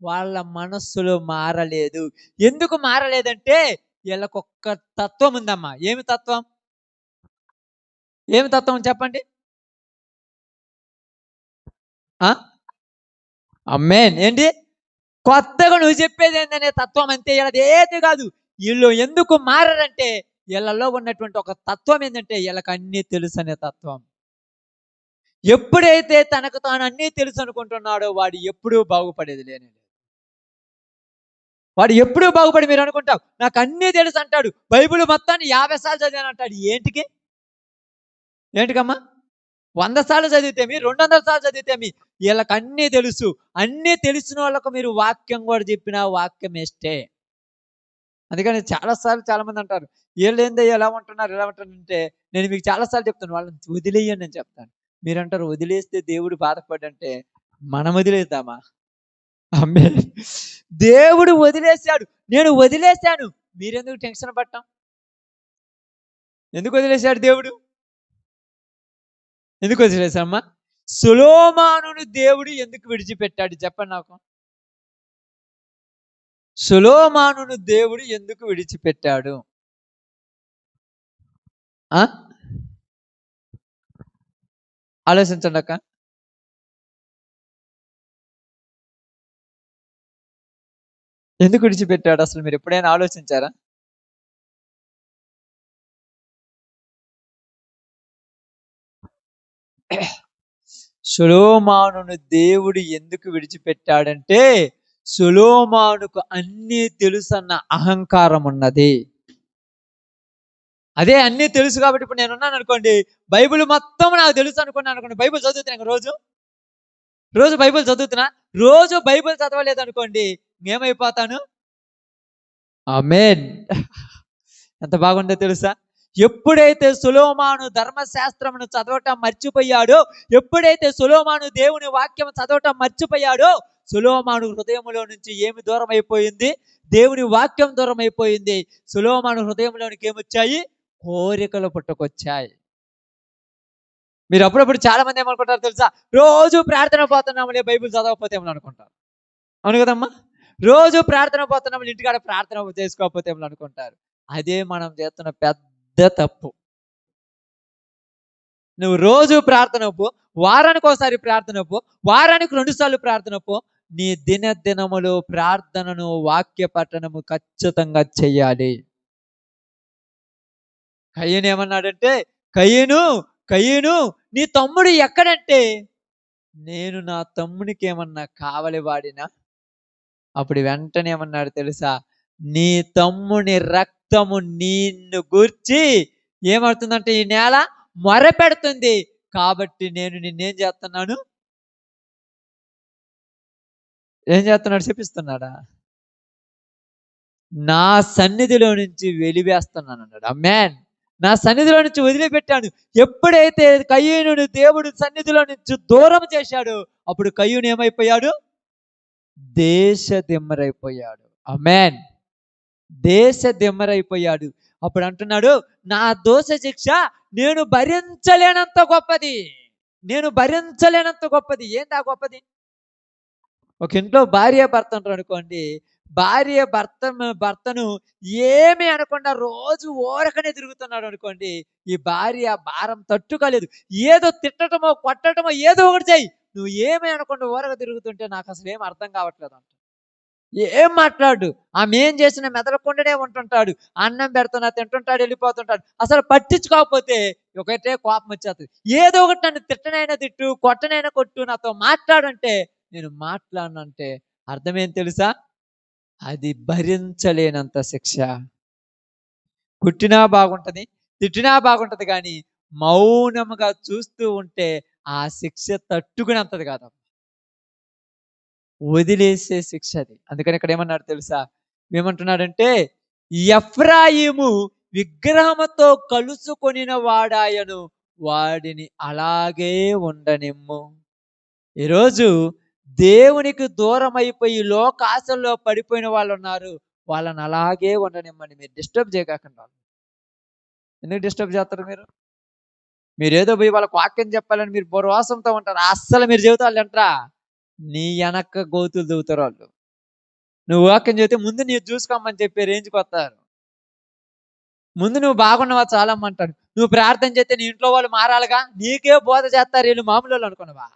S2: వాళ్ళ మనస్సులో మారలేదు. ఎందుకు మారలేదంటే వీళ్ళకొక్క తత్వం ఉందమ్మా. ఏమి తత్వం? చెప్పండి. ఆమేన్. ఏంటి? కొత్తగా నువ్వు చెప్పేది ఏందనే తత్వం అంతే. వీళ్ళది ఏది కాదు. వీళ్ళు ఎందుకు మారరంటే వీళ్ళలో ఉన్నటువంటి ఒక తత్వం ఏంటంటే వీళ్ళకి అన్నీ తెలుసు అనే తత్వం. ఎప్పుడైతే తనకు తాను అన్నీ తెలుసు అనుకుంటున్నాడో వాడు ఎప్పుడూ బాగుపడేది లేని. వాడు ఎప్పుడూ బాగుపడి మీరు అనుకుంటావు నాకు అన్నీ తెలుసు అంటాడు. బైబిల్ మొత్తాన్ని 50 సార్లు చదివాను అంటాడు. ఏంటికమ్మా? 100 సార్లు చదివితేమి, 200 సార్లు చదివితేమి, వీళ్ళకి అన్నీ తెలుసు. అన్నీ తెలిసిన వాళ్ళకు మీరు వాక్యం కూడా చెప్పినా వాక్యం ఇష్టే. అందుకని చాలా మంది అంటారు వీళ్ళు ఏందో ఎలా ఉంటున్నారంటే, నేను మీకు చాలాసార్లు చెప్తాను వాళ్ళని వదిలేయని నేను చెప్తాను. మీరంటారు వదిలేస్తే దేవుడు బాధపడంటే మనం వదిలేద్దామా? ఆమేన్. దేవుడు వదిలేశాడు, నేను వదిలేశాను, మీరెందుకు టెన్షన్ పడటం? ఎందుకు వదిలేశాడు దేవుడు? ఎందుకు వదిలేశామ్మా? సొలొమోనును దేవుడు ఎందుకు విడిచిపెట్టాడు చెప్పండి నాకు. సొలొమోనును దేవుడు ఎందుకు విడిచిపెట్టాడు? ఆలోచించండి అక్క. ఎందుకు విడిచిపెట్టాడు అసలు మీరు ఎప్పుడైనా ఆలోచించారా? సొలొమోనును దేవుడు ఎందుకు విడిచిపెట్టాడంటే సొలొమోనుకు అన్నీ తెలుసన్న అహంకారం ఉన్నది. అదే అన్నీ తెలుసు కాబట్టి ఇప్పుడు నేనున్నాను అనుకోండి, బైబిల్ మొత్తం నాకు తెలుసు అనుకున్నాను అనుకోండి, బైబిల్ చదువుతున్నాను రోజు రోజు బైబిల్ చదువుతున్నా, రోజు బైబిల్ చదవలేదు అనుకోండి, ఏమైపోతాను? ఆమేన్. ఎంత బాగుందో తెలుసా? ఎప్పుడైతే సొలొమోను ధర్మశాస్త్రమును చదవటం మర్చిపోయాడో, ఎప్పుడైతే సొలొమోను దేవుని వాక్యం చదవటం మర్చిపోయాడో, సొలొమోను హృదయంలో నుంచి ఏమి దూరం అయిపోయింది? దేవుని వాక్యం దూరం అయిపోయింది. సొలొమోను హృదయంలోనికి ఏమొచ్చాయి? కోరికలు పుట్టుకొచ్చాయి. మీరు అప్పుడప్పుడు చాలా మంది ఏమనుకుంటారు తెలుసా? రోజు ప్రార్థన పోతున్నాములే బైబిల్ చదవకపోతే ఏమని అనుకుంటారు. అవును కదమ్మా? రోజు ప్రార్థన పోతున్నాము ఇంటికాడ ప్రార్థన చేసుకోకపోతే ఏమని అనుకుంటారు. అదే మనం చేస్తున్న పెద్ద తప్పు. నువ్వు రోజు ప్రార్థన పో, వారానికి ఒకసారి ప్రార్థన పో, వారానికి 2 సార్లు ప్రార్థన పో. నీ దినదినములు ప్రార్థనను, వాక్య పఠనము ఖచ్చితంగా చెయ్యాలి. కయీను ఏమన్నాడంటే, కయీను కయీను నీ తమ్ముడు ఎక్కడంటే, నేను నా తమ్మునికి ఏమన్నా కావలి వాడినా? అప్పుడు వెంటనే ఏమన్నాడు తెలుసా? నీ తమ్ముని రక్తము నిన్ను గూర్చి ఏమవుతుందంటే ఈ నేల మొరపెడుతుంది. కాబట్టి నేను నిన్నేం చేస్తున్నాను? ఏం చేస్తున్నాడు? శపిస్తున్నాడా? నా సన్నిధిలో నుంచి వెలివేస్తున్నాను అన్నాడు. ఆమేన్. నా సన్నిధిలో నుంచి వదిలిపెట్టాను. ఎప్పుడైతే కయీనుని దేవుడు సన్నిధిలో నుంచి దూరం చేశాడో, అప్పుడు కయీను ఏమైపోయాడు? దేశ దిమ్మరైపోయాడు. ఆమేన్. దేశ దిమ్మరైపోయాడు. అప్పుడు అంటున్నాడు, నా దోష శిక్ష నేను భరించలేనంత గొప్పది. నేను భరించలేనంత గొప్పది. ఏంటి ఆ గొప్పది? ఒక ఇంట్లో భార్య భర్త ఉంటారు అనుకోండి. భార్య భర్తను ఏమి అనకుండా రోజు ఊరకనే తిరుగుతున్నాడు అనుకోండి. ఈ భార్య భారం తట్టుకోలేదు. ఏదో తిట్టటమో, కొట్టటమో ఏదో ఒకటి చెయ్యి. నువ్వు ఏమి అనకుండా ఊరక తిరుగుతుంటే నాకు అసలు ఏం అర్థం కావట్లేదు అంట. ఏం మాట్లాడు. ఆమె ఏం చేసినా మెదలకుండానే ఉంటుంటాడు. అన్నం పెడుతున్నా తింటుంటాడు, వెళ్ళిపోతుంటాడు. అసలు పట్టించుకోకపోతే ఒకటే కోపం వచ్చేస్తుంది. ఏదో ఒకటి నన్ను తిట్టనైనా తిట్టు, కొట్టనైనా కొట్టు, నాతో మాట్లాడంటే నేను మాట్లాడనంటే అర్థం ఏం తెలుసా? అది భరించలేనంత శిక్ష. కుట్టినా బాగుంటది, తిట్టినా బాగుంటది కానీ మౌనముగా చూస్తూ ఉంటే ఆ శిక్ష తట్టుకునేంతది కాదు. వదిలేసే శిక్ష అది. అందుకని ఇక్కడ ఏమన్నాడు తెలుసా? ఏమంటున్నాడంటే, ఎఫ్రాయిము విగ్రహముతో కలుసుకొనిన వాడాయను, వాడిని అలాగే ఉండనిమ్ము. ఈరోజు దేవునికి దూరం అయిపోయి లోకాశల్లో పడిపోయిన వాళ్ళు ఉన్నారు. వాళ్ళని అలాగే ఉండనిమ్మని. మీరు డిస్టర్బ్ చేయకండి. ఎందుకు డిస్టర్బ్ చేస్తారు మీరు? మీరేదో పోయి వాళ్ళకి వాక్యం చెప్పాలని మీరు బుర్రవాసంతో ఉంటారు. అస్సలు మీరు చెబుతారు అంటారా? నీ వెనక గోతులు దిగుతారు వాళ్ళు. నువ్వు వాక్యం చెబితే ముందు నీవు చూసుకోమని చెప్పే రేంజ్కి వస్తారు. ముందు నువ్వు బాగున్నావా చాలమ్మంటాడు. నువ్వు ప్రార్థన చేస్తే నీ ఇంట్లో వాళ్ళు మారాలిగా. నీకే బోధ చేస్తారు. వీళ్ళు మామూలు వాళ్ళు అనుకున్నావా?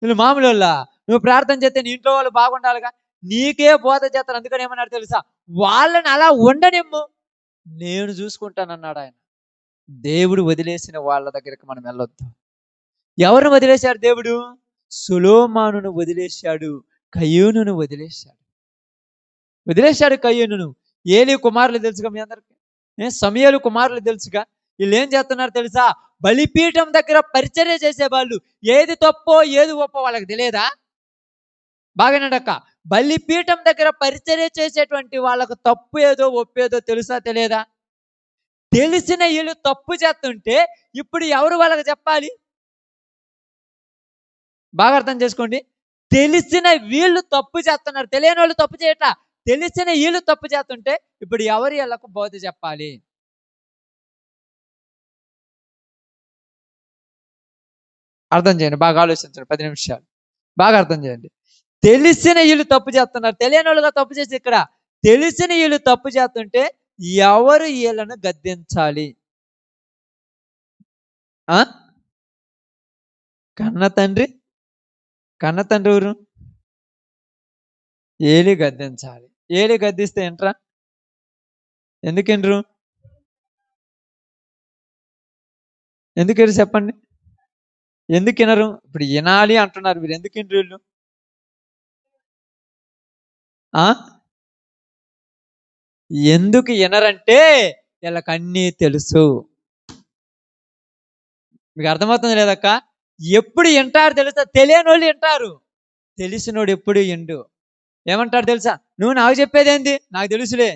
S2: వీళ్ళు మామూలు వాళ్ళా? నువ్వు ప్రార్థన చేస్తే నీ ఇంట్లో వాళ్ళు బాగుండాలిగా. నీకే బోధ చేస్తారు. అందుకని ఏమన్నాడు తెలుసా? వాళ్ళని అలా ఉండనిమ్ము, నేను చూసుకుంటానన్నాడు ఆయన. దేవుడు వదిలేసిన వాళ్ళ దగ్గరికి మనం వెళ్ళొద్దు. ఎవరిని వదిలేశాడు దేవుడు? సొలొమోనును వదిలేశాడు, కయీనును వదిలేశాడు కయీనును. ఏలీ కుమారులు తెలుసుగా మీ అందరికి. సమూయేలు కుమారులు తెలుసుగా. వీళ్ళు ఏం చేస్తున్నారు తెలుసా? బలిపీఠం దగ్గర పరిచర్య చేసేవాళ్ళు. ఏది తప్పో ఏది ఒప్పో వాళ్ళకి తెలియదా? బాగానడక్క. బలిపీఠం దగ్గర పరిచర్య చేసేటువంటి వాళ్ళకు తప్పు ఏదో ఒప్పేదో తెలుసా తెలియదా? తెలిసిన వీళ్ళు తప్పు చేస్తుంటే ఇప్పుడు ఎవరు వాళ్ళకి చెప్పాలి? బాగా అర్థం చేసుకోండి. తెలిసిన వీళ్ళు తప్పు చేస్తున్నారు, తెలియని వాళ్ళు తప్పు చేయట్లా. తెలిసిన వీళ్ళు తప్పు చేస్తుంటే ఇప్పుడు ఎవరు వీళ్ళకు బోధ చెప్పాలి? అర్థం చేయండి, బాగా ఆలోచించండి. 10 నిమిషాలు బాగా అర్థం చేయండి. తెలిసిన వీళ్ళు తప్పు చేస్తున్నారు, తెలియని వాళ్ళుగా తప్పు చేసి ఇక్కడ తెలిసిన వీళ్ళు తప్పు చేస్తుంటే ఎవరు వీళ్ళను గద్దించాలి? కన్న తండ్రి ఎవరు? ఏలి గద్దించాలి. ఏలి గద్దిస్తే ఏంట్రా? ఎందుకేండ్రు? ఎందుకేరు చెప్పండి? ఎందుకు వినరు? ఇప్పుడు వినాలి అంటున్నారు, మీరు ఎందుకు వినరు వీళ్ళు? ఆ ఎందుకు వినరంటే వీళ్ళకి అన్నీ తెలుసు. మీకు అర్థమవుతుంది లేదక్క? ఎప్పుడు వింటారు తెలుసా? తెలియనోళ్ళు వింటారు, తెలిసినోడు ఎప్పుడు విండు. ఏమంటాడు తెలుసా? నువ్వు నాకు చెప్పేదేంది, నాకు తెలుసులే.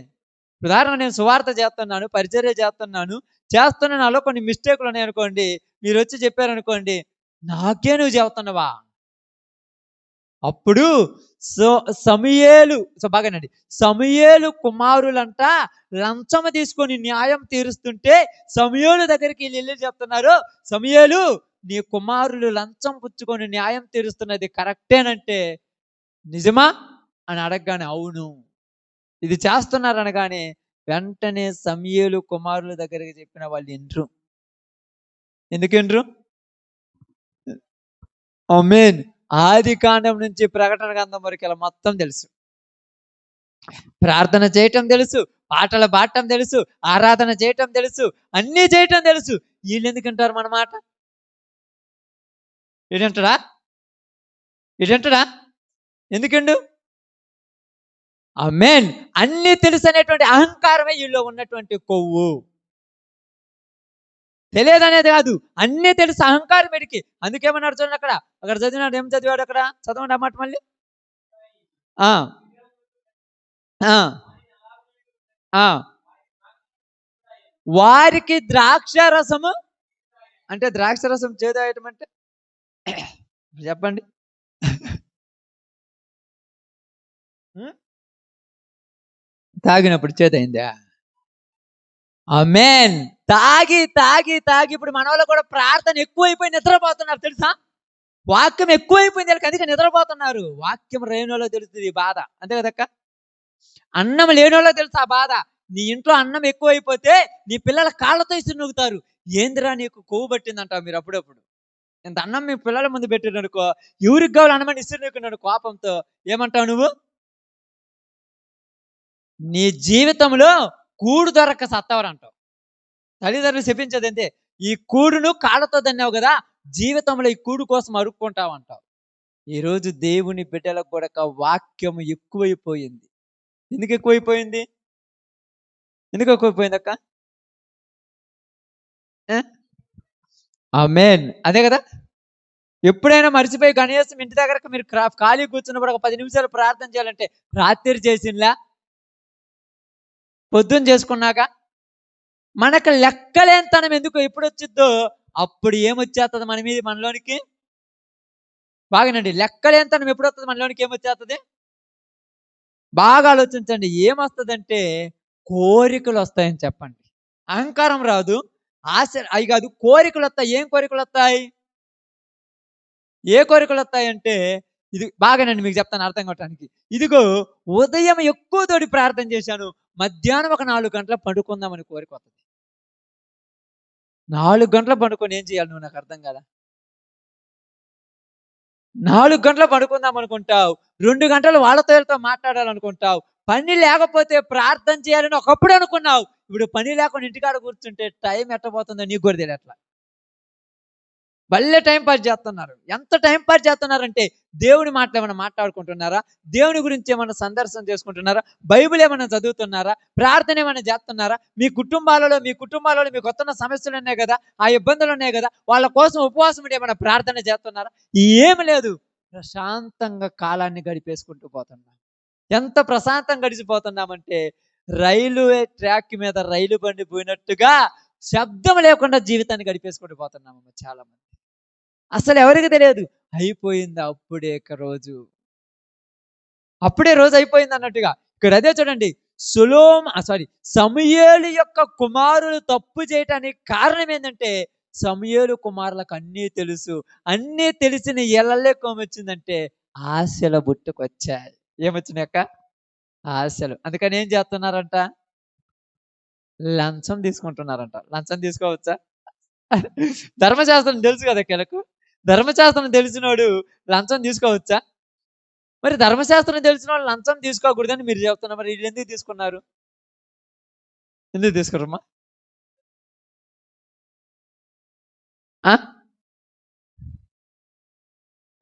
S2: ఉదాహరణ, నేను సువార్త చేస్తున్నాను, పరిచర్య చేస్తున్నాను, చేస్తున్న నాలో కొన్ని మిస్టేక్లు ఉన్నాయి అనుకోండి, మీరు వచ్చి చెప్పారనుకోండి, నాకే నువ్వు చెబుతున్నావా? అప్పుడు సో సమూయేలు బాగానండి, సమూయేలు కుమారులంట లంచం తీసుకొని న్యాయం తీరుస్తుంటే సమూయేలు దగ్గరికి వీళ్ళు చెప్తున్నారు, సమూయేలు నీ కుమారులు లంచం పుచ్చుకొని న్యాయం తీరుస్తున్నది కరెక్టేనంటే నిజమా అని అడగగానే అవును ఇది చేస్తున్నారు అనగానే వెంటనే సమూయేలు కుమారుల దగ్గరికి చెప్పిన వాళ్ళు వినరు. ఎందుకు వినరు? ఆమేన్. ఆది కాండం నుంచి ప్రకటన గ్రంథం వరకు ఇలా మొత్తం తెలుసు. ప్రార్థన చేయటం తెలుసు, పాటలు పాడటం తెలుసు, ఆరాధన చేయటం తెలుసు, అన్నీ చేయటం తెలుసు. వీళ్ళు ఎందుకు వింటారు మన మాట? ఏంటంటాడా? ఏంటంటాడా? ఎందుకండు? ఆమేన్. అన్నీ తెలుసు అనేటువంటి అహంకారమే వీళ్ళు ఉన్నటువంటి కొవ్వు. తెలియదనేది కాదు, అన్నీ తెలుసు అహంకారం వీడికి. అందుకేమన్నాడు చూడండి, అక్కడ చదివినాడు, ఏం చదివాడు అక్కడ? చదవండి ఆ మాట మళ్ళీ. ఆ ఆ ఆ వారికి ద్రాక్ష రసము అంటే, ద్రాక్ష రసం చేదాయటం అంటే చెప్పండి. ఉం? తాగినప్పుడు చేదైందా? ఆమేన్. తాగి తాగి తాగి ఇప్పుడు మన వాళ్ళు కూడా ప్రార్థన ఎక్కువైపోయి నిద్రపోతున్నారు తెలుసా? వాక్యం ఎక్కువైపోయింది వీళ్ళకి, అందుకే నిద్రపోతున్నారు. వాక్యం లేనోళ్ళకి తెలుస్తుంది ఈ బాధ, అంతే కదక్క? అన్నం లేనోళ్ళకి తెలుసు ఆ బాధ. నీ ఇంట్లో అన్నం ఎక్కువైపోతే నీ పిల్లల కాళ్ళతో ఇసురు నూగుతారు. ఏందిరా నీకు కొవ్వు పట్టిందంటావు మీరు అప్పుడప్పుడు. ఇంత అన్నం మీ పిల్లల ముందు పెట్టిననుకో, ఎవరికి కావాలి అన్నమని ఇసురు నూకున్నాడు కోపంతో, ఏమంటావు నువ్వు? నీ జీవితంలో కూడు దొరక్క సత్తవరంటావు. తల్లిదండ్రులు చెప్పించేది అంతే, ఈ కూడును కాళ్ళతో దన్నావు కదా, జీవితంలో ఈ కూడు కోసం అరుక్కుంటావు అంటావు. ఈరోజు దేవుని బిడ్డలకు కూడా వాక్యం ఎక్కువైపోయింది. ఎందుకు ఎక్కువైపోయింది? ఎందుకు ఎక్కువైపోయింది అక్క? ఆమేన్. అదే కదా. ఎప్పుడైనా మర్చిపోయి కనీసం ఇంటి దగ్గరకు మీరు ఖాళీ కూర్చున్నప్పుడు ఒక 10 నిమిషాలు ప్రార్థన చేయాలంటే రాత్రి చేసింలా, పొద్దున్న చేసుకున్నాక, మనకు లెక్కలేనితనం ఎందుకు ఎప్పుడు వచ్చిద్దో అప్పుడు ఏమొచ్చేస్తుంది మన మీద, మనలోనికి. బాగానండి, లెక్కలేనితనం ఎప్పుడు వస్తుంది మనలోనికి, ఏమొచ్చేస్తుంది? బాగా ఆలోచించండి. ఏమొస్తుందంటే కోరికలు వస్తాయని చెప్పండి. అహంకారం రాదు, ఆశ అవి కాదు, కోరికలు వస్తాయి. ఏం కోరికలు వస్తాయి? ఏ కోరికలు వస్తాయంటే, ఇది బాగానండి మీకు చెప్తాను అర్థం కావటానికి. ఇదిగో, ఉదయం ఎక్కువ తోడి ప్రార్థన చేశాను, మధ్యాహ్నం ఒక 4 గంటలు పడుకుందామని కోరిక వస్తుంది. 4 గంటలు పడుకొని ఏం చేయాలి నువ్వు, నాకు అర్థం కదా. 4 గంటలు పడుకుందాం అనుకుంటావు, 2 గంటలు వాళ్ళతో మాట్లాడాలనుకుంటావు, పని లేకపోతే ప్రార్థన చేయాలని ఒకప్పుడు అనుకున్నావు, ఇప్పుడు పని లేకుండా ఇంటికాడ కూర్చుంటే టైం ఎట్టబోతుందో నీకు కూడా తెలియట్లా. భలే టైం పాస్ చేస్తున్నారు. ఎంత టైం పాస్ చేస్తున్నారంటే, దేవుని మాటలు ఏమైనా మాట్లాడుకుంటున్నారా? దేవుని గురించి ఏమైనా సందర్శన చేసుకుంటున్నారా? బైబిల్ ఏమైనా చదువుతున్నారా? ప్రార్థన ఏమైనా చేస్తున్నారా? మీ కుటుంబాలలో మీకు వస్తున్న సమస్యలు ఉన్నాయి కదా, ఆ ఇబ్బందులు ఉన్నాయి కదా, వాళ్ళ కోసం ఉపవాసం ఉండి ఏమైనా ప్రార్థన చేస్తున్నారా? ఏమి లేదు. ప్రశాంతంగా కాలాన్ని గడిపేసుకుంటూ పోతున్నాం. ఎంత ప్రశాంతంగా గడిచిపోతున్నామంటే, రైల్వే ట్రాక్ మీద రైలు బండి పోయినట్టుగా శబ్దం లేకుండా జీవితాన్ని గడిపేసుకుంటూ పోతున్నాము చాలా మంది. అసలు ఎవరికి తెలియదు, అయిపోయింది అప్పుడే రోజు, అప్పుడే రోజు అయిపోయింది అన్నట్టుగా. ఇక్కడ అదే చూడండి, సమూయేలు యొక్క కుమారులు తప్పు చేయటానికి కారణం ఏంటంటే, సమూయేలు కుమారులకు అన్నీ తెలుసు. అన్నీ తెలిసిన ఎల్లలేకం వచ్చిందంటే ఆశల బుట్టుకొచ్చాయి. ఏమొచ్చినాక? ఆశలు. అందుకని ఏం చేస్తున్నారంట? లంచం తీసుకుంటున్నారంట. లంచం తీసుకోవచ్చా? ధర్మశాస్త్రం తెలుసు కదా కీలకు. ధర్మశాస్త్రం తెలిసినోడు లంచం తీసుకోవచ్చా? మరి ధర్మశాస్త్రం తెలిసిన వాళ్ళు లంచం తీసుకోకూడదని మీరు చెప్తున్నారు, మరి వీళ్ళు ఎందుకు తీసుకున్నారు? ఎందుకు తీసుకురమ్మా?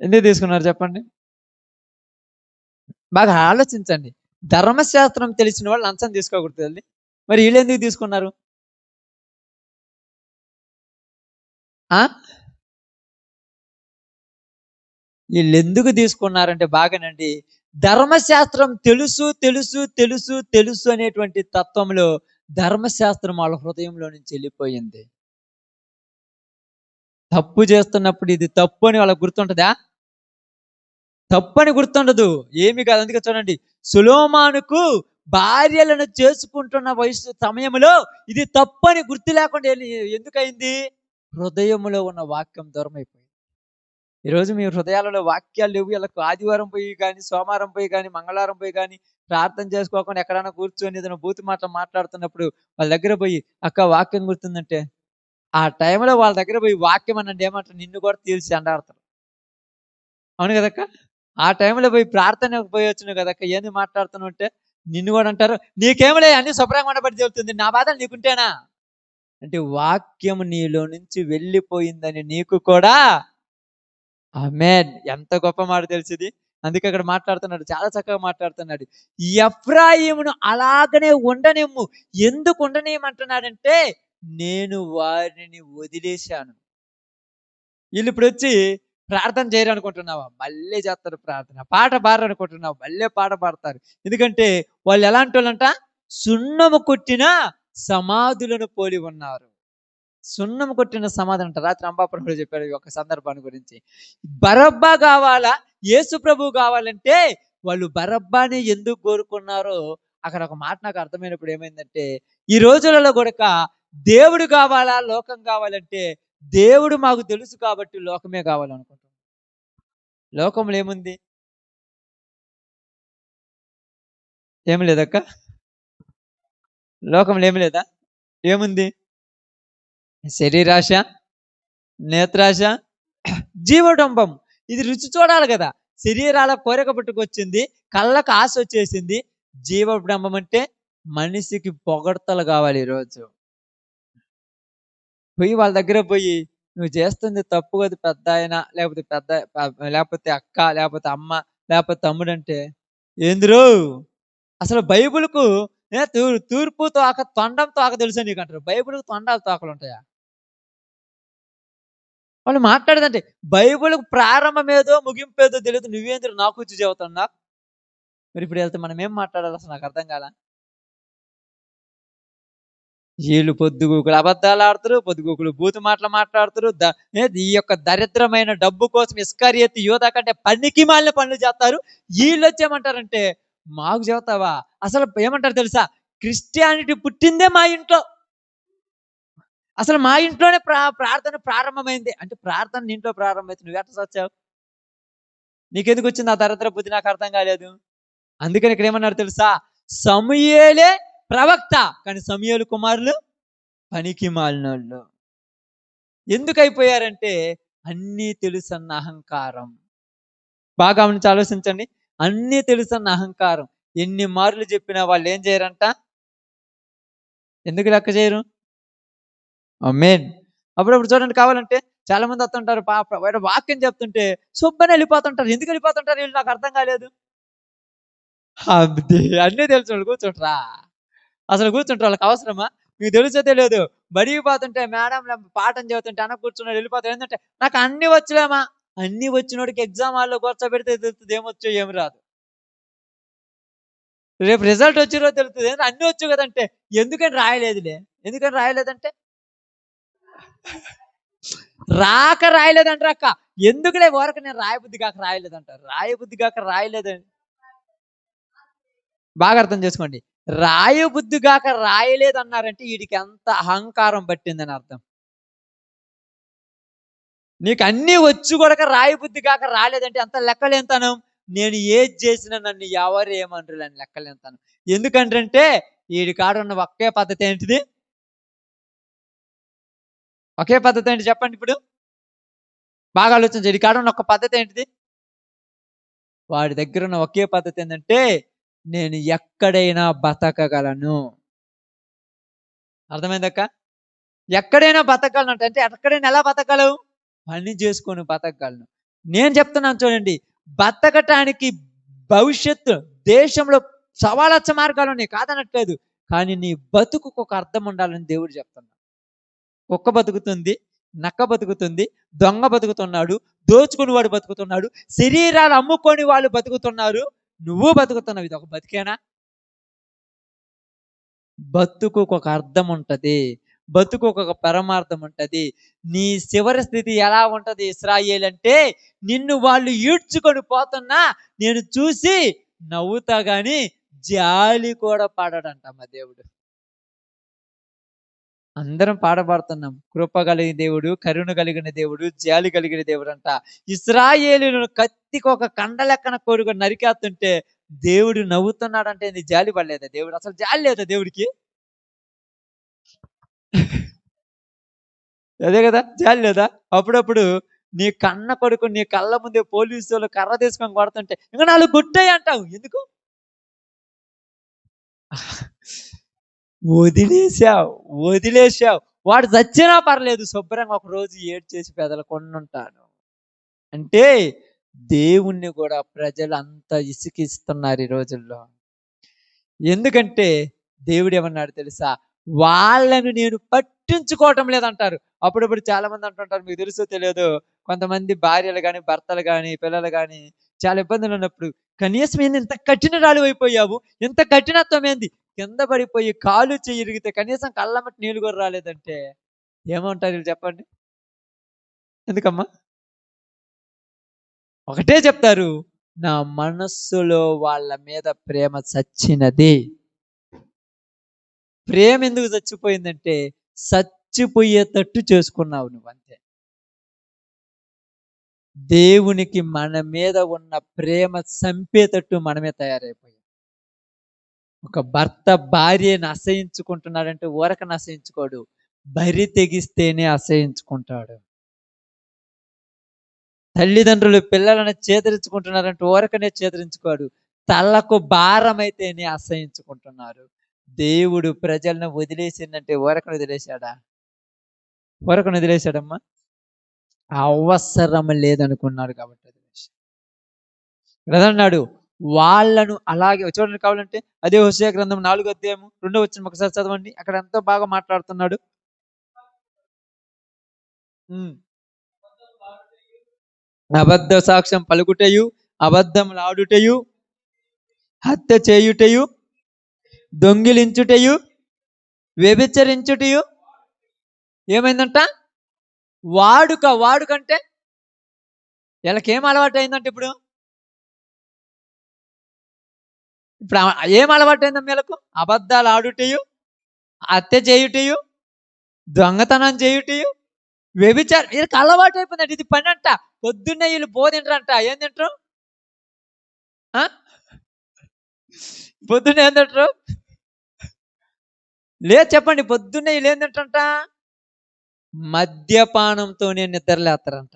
S2: ఎందుకు తీసుకున్నారు చెప్పండి? బాగా ఆలోచించండి. ధర్మశాస్త్రం తెలిసిన వాళ్ళు లంచం తీసుకోకూడదండి. మరి ఈళ్ళెందుకు తీసుకున్నారు? ఆ! ఈళ్ళెందుకు తీసుకున్నారంటే బాగానండి, ధర్మశాస్త్రం తెలుసు అనేటువంటి తత్వంలో ధర్మశాస్త్రం వాళ్ళ హృదయంలో నుంచి ఎళ్ళిపోయింది. తప్పు చేస్తున్నప్పుడు ఇది తప్పు అని వాళ్ళకి గుర్తుంటదా? తప్పని గుర్తుండదు. ఏమి కాదు. అందుకే చూడండి, సొలొమోనుకు భార్యలను చేసుకుంటున్న వయసు సమయంలో ఇది తప్పని గుర్తు లేకుండా ఎందుకయింది? హృదయములో ఉన్న వాక్యం దూరమైపోయింది. ఈరోజు మీ హృదయాలలో వాక్యాలు లేవు. ఈళ్ళకు ఆదివారం పోయి గాని, సోమవారం పోయి గాని, మంగళవారం పోయి గాని, ప్రార్థన చేసుకోకుండా ఎక్కడైనా కూర్చొని ఏదైనా బూతు మాటలు మాట్లాడుతున్నప్పుడు వాళ్ళ దగ్గర పోయి, "అక్క వాక్యం గుర్తుందంటే" ఆ టైంలో వాళ్ళ దగ్గర పోయి వాక్యం అనండి ఏమంటారు? నిన్ను కూడా తేల్చి చెండాడతారు. అవును గదక్క! ఆ టైంలో పోయి ప్రార్థనకు పోయొచ్చును గదక్క! ఏంది మాట్లాడుతున్నావు అంటే, నిన్ను గూడా అంటారు, "నీకేమిలే అన్నీ శుభ్రంగా ఉండబట్టి చెబుతుంది. నా బాధలు నీకుంటేనా?" అంటే వాక్యం నీలో నుంచి వెళ్ళిపోయిందని నీకు కూడా ఆమేన్. ఎంత గొప్ప మాట తెలిసిది. అందుకే అక్కడ మాట్లాడుతున్నాడు. చాలా చక్కగా మాట్లాడుతున్నాడు. ఎఫ్రాయిమును అలాగనే ఉండనిమ్ము. ఎందుకు ఉండనియమంటున్నాడంటే, నేను వారిని వదిలేశాను. ఈళ్ళిప్పుడొచ్చి ప్రార్థన చేయరనుకుంటున్నావా? భలే చేస్తారు ప్రార్థన. పాట పాడరనుకుంటున్నావా? భలే పాట పాడతారు. ఎందుకంటే వాళ్ళెలాంటోళ్ళంట? సున్నము కొట్టిన సమాధులను పోలి ఉన్నారు. సున్నం కొట్టిన సమాధి అంట. రాత్రి అంబాపురంలో చెప్పాడు ఈ యొక్క సందర్భాన్ని గురించి. బరబ్బా గావాలా? యేసు ప్రభువు గావాలంటే వాళ్ళు బరబ్బాని ఎందుకు కోరుకున్నారో అక్కడ ఒక మాట నాకు అర్థమైనప్పుడు ఏమైందంటే, ఈ రోజులలో గనుక దేవుడు గావాలా? లోకం గావాలంటే దేవుడు మాకు తెలుసు కాబట్టి లోకమే గావాలనుకుంటున్నాం. లోకంలో ఏముంది? ఏమి లేదక్క? లోకంలో ఏమి లేదా? ఏముంది? శరీరాశ, నేత్రాశ, జీవడంబం. ఇది రుచి చూడాలి గదా! శరీరాల కోరిక పుట్టుకొచ్చింది. కళ్ళకి ఆశొచ్చేసింది. జీవడంబం అంటే మనిషికి పొగడ్తలు గావాలి ఈరోజు. పోయి వాళ్ళ దగ్గర పోయి, "నువ్వు చేస్తుంది తప్పు కాదు పెద్దాయన, లేకపోతే లేకపోతే అక్క, లేకపోతే అమ్మ, లేకపోతే తమ్ముడంటే" ఏందిరో! అసలు బైబిల్‌కు తూర్పు తోక తొండం తోక తెలుసా నీకంటారు. బైబిల్‌కి తొండాలు తోకలుంటాయా? వాళ్ళు మాట్లాడేదంటే బైబిల్‌కి ప్రారంభమేదో, ముగింపేదో తెలీదు. నువ్వేందిరా నాకొచ్చి చెబుతున్నావు? మరిప్పుడు ఈళ్ళతో మనం ఏం మాట్లాడాలి అసలు నాకర్థం కాలా. ఈళ్ళు పొద్దుగూకులు అబద్ధాలాడుతురు, పొద్దుగూకులు బూతు మాటలు మాట్లాడుతురు. ఈ యొక్క దరిద్రమైన డబ్బు కోసం ఇస్కరియోతు యూదా కంటే పనికిమాలిన పనులు చేస్తారు. ఈళ్ళొచ్చేమంటారంటే, మాకు చెబుతావా? అసలు ఏమంటారు తెలుసా? క్రిస్టియానిటీ పుట్టిందే మా ఇంట్లో. అసలు మా ఇంట్లోనే ప్రార్థన ప్రారంభమైంది. అంటే ప్రార్థన నీ ఇంట్లో ప్రారంభమైతే నువ్వెట్ట సచ్చావు? నీకెందుకొచ్చింది ఆ దరిద్ర బుద్ధి నాకర్థం కాలేదు. అందుకని ఇక్కడేమన్నాడు తెలుసా? సమూయేలే ప్రవక్త. కానీ సమూయేలు కుమారులు పనికిమాలినోళ్ళు. ఎందుకైపోయారంటే అన్నీ తెలుసన్న అహంకారం. బాగా గమనించి ఆలోచించండి. అన్నీ తెలుసన్న అహంకారం. ఎన్ని మార్లు చెప్పినా వాళ్ళేం చేయరంట? ఎందుకు లెక్క చేయరు? ఆమేన్. అప్పుడప్పుడు చూడండి కావాలంటే చాలా మంది వస్తుంటారు. వాడు వాక్యం చెప్తుంటే సుబ్బని వెళ్ళిపోతుంటారు. ఎందుకు వెళ్ళిపోతుంటారు వీళ్ళు నాకర్థం కాలేదు. అబ్బే! అన్నీ తెలిసినోళ్ళు కూర్చుంటరా? అసలు కూర్చుంటారు వాళ్ళకి అవసరమా? మీకు తెలుసో తెలీదో బడికి పోతుంటే మేడంలు పాఠం చెబుతుంటే వెనక కూర్చున్నోడు వెళ్ళిపోతారు. ఏందంటే నాకు అన్నీ వచ్చులేమా. అన్నీ వచ్చినోడికి ఎగ్జామ్ హాల్‌లో కూర్చోబెడితే తెలుస్తది ఏమొచ్చో ఏమి రాదో. రేపు రిజల్ట్ వచ్చే రోజు తెలుస్తది. ఏంది అన్నీ వచ్చు కదంటే ఎందుకని రాయలేదులే. ఎందుకని రాయలేదంటే రాయలేదంటరక్క. ఎందుకులే ఊరక నేను రాయబుద్ధి కాక రాయలేదంటారు. రాయబుద్ధి కాక రాయలేదని బాగా అర్థం చేసుకోండి. రాయబుద్ధి గాక రాయలేదన్నారంటే ఈడికి ఎంత అహంకారం పట్టిందని అర్థం. నీకన్నీ వచ్చు గూడక రాయబుద్ధి గాక రాలేదంటే ఎంత లెక్కలేనితనం. నేను ఏది జేసినా నన్ను ఎవరు ఏమనరులని లెక్కలేనితనం. ఎందుకంటంటే ఈడి కాడున్న ఒకే పద్ధతి ఏంటిది? ఒకే పద్ధతి ఏంటి చెప్పండిప్పుడు? బాగా ఆలోచించండి. ఈడి కాడున్న ఒక పద్ధతి ఏంటిది? వాడి దగ్గరున్న ఒకే పద్ధతి ఏందంటే నేను ఎక్కడైనా బతకగలను. అర్థమైందక్క? ఎక్కడైనా బతకగలనంట. అంటే ఎక్కడైనా ఎలా బతకగలవు? పని చేసుకొని బతకగలను. నేను చెప్తున్నాను చూడండి, బతకటానికి భవిష్యత్తు దేశంలో సవాలచ్చ మార్గాలు ఉన్నాయి, కాదనట్లేదు. కానీ నీ బతుకుకు ఒక అర్థం ఉండాలని దేవుడు చెప్తున్నాడు. కుక్క బతుకుతుంది, నక్క బతుకుతుంది, దొంగ బతుకుతున్నాడు, దోచుకుని వాడు బతుకుతున్నాడు, శరీరాలు అమ్ముకొని వాళ్ళు బతుకుతున్నారు, నువ్వు బతుకుతున్నావు. ఇది ఒక బతికేనా? బతుకుకు ఒక అర్థం ఉంటది, బతుకుకు ఒక పరమార్థం ఉంటది. నీ చివరి స్థితి ఎలా ఉంటది ఇశ్రాయేల్ అంటే, నిన్ను వాళ్ళు ఈడ్చుకొని పోతున్నా నేను చూసి నవ్వుతా గాని జాలి కూడా పడడంట మా దేవుడు. అందరం పాడబడుతున్నాం, కృప కలిగిన దేవుడు, కరుణ కలిగిన దేవుడు, జాలి కలిగిన దేవుడు అంట. ఇశ్రాయేలును కత్తికి ఒక కండ లెక్కన కొడుకు నరికేస్తుంటే దేవుడు నవ్వుతున్నాడంటే ఇది జాలి పడలేదా దేవుడు? అసలు జాలి లేదా దేవుడికి? అదే కదా, జాలి లేదా? అప్పుడప్పుడు నీ కన్న కొడుకు నీ కళ్ళ ముందే పోలీసు వాళ్ళు కర్ర తీసుకొని కొడుతుంటే ఇంకా 4 గుడ్డాయి అంటావు ఎందుకు? వదిలేసావు, వదిలేసావు. వాడు చచ్చినా పర్లేదు, శుభ్రంగా ఒక రోజు ఏడ్చేసి పెదలకొండుంటాను. అంటే దేవుణ్ణి కూడా ప్రజలు అంత ఇసుకిస్తున్నారు ఈ రోజుల్లో. ఎందుకంటే దేవుడు ఏమన్నాడు తెలుసా? వాళ్ళను నేను పట్టించుకోవటం లేదంటారు. అప్పుడప్పుడు చాలా మంది అంటుంటారు, మీకు తెలుసో తెలియదు, కొంతమంది భార్యలు గాని, భర్తలు గాని, పిల్లలు గాని చాలా ఇబ్బందులు ఉన్నప్పుడు, కనీసం ఏంది ఇంత కఠినరాలు అయిపోయావు, ఇంత కఠినత్వం ఏంది, కింద పడిపోయి కాలు చెయ్యి ఇరిగితే కనీసం కళ్ళమ్మటి నీళ్ళు కూడా రాలేదంటే ఏమంటారు వీళ్ళు చెప్పండి? ఎందుకమ్మా? ఒకటే చెప్తారు, నా మనస్సులో వాళ్ళ మీద ప్రేమ చచ్చినది. ప్రేమ ఎందుకు చచ్చిపోయిందంటే చచ్చిపోయేటట్టు చేసుకున్నావు నువ్వు, అంతే. దేవునికి మన మీద ఉన్న ప్రేమ చంపేటట్టు మనమే తయారైపోయాం. ఒక భర్త భార్యను అసహించుకుంటున్నాడంటే ఊరకని అసహించుకోడు, బరి తెగిస్తేనే అసహించుకుంటాడు. తల్లిదండ్రులు పిల్లలను చేదరించుకుంటున్నారంటే ఊరకనే చేదరించుకోడు, తలకు భారం అయితేనే అసహించుకుంటున్నారు. దేవుడు ప్రజలను వదిలేసిందంటే ఊరకను వదిలేశాడా? ఊరకను వదిలేశాడమ్మా? అవసరం లేదనుకున్నాడు కాబట్టి వదిలేశాడు. అన్నాడు వాళ్ళను అలాగే చూడండి, కావాలంటే అదే హోషేయ గ్రంథం 4వ అధ్యాయము 2వ వచనం ఒకసారి చదవండి. అక్కడ ఎంతో బాగా మాట్లాడుతున్నాడు. అబద్ధ సాక్ష్యం పలుకుటయు, అబద్ధములాడుటయు, హత్య చేయుటయు, దొంగిలించుటయు, వ్యభిచరించుటయు ఏమైందంట? వాడుకంటే వీళ్ళకేం అలవాటు అయిందంటే ఇప్పుడు ఏం అలవాటు అయిందా వీళ్ళకు? అబద్ధాలు ఆడుటయు, హత్య చేయుటయు, దొంగతనం చేయుటయు, వ్యభిచారం. వీళ్ళకి అలవాటు అయిపోయిందంట. ఇది పని అంట. పొద్దున్నే వీళ్ళు తింటారంట. ఏం తింటారు? పొద్దున్నే ఏం తింటారు? లేదు చెప్పండి, పొద్దున్నే వీళ్ళు ఏం తింటారంట? మద్యపానంతోనే నిద్రలేస్తారంట.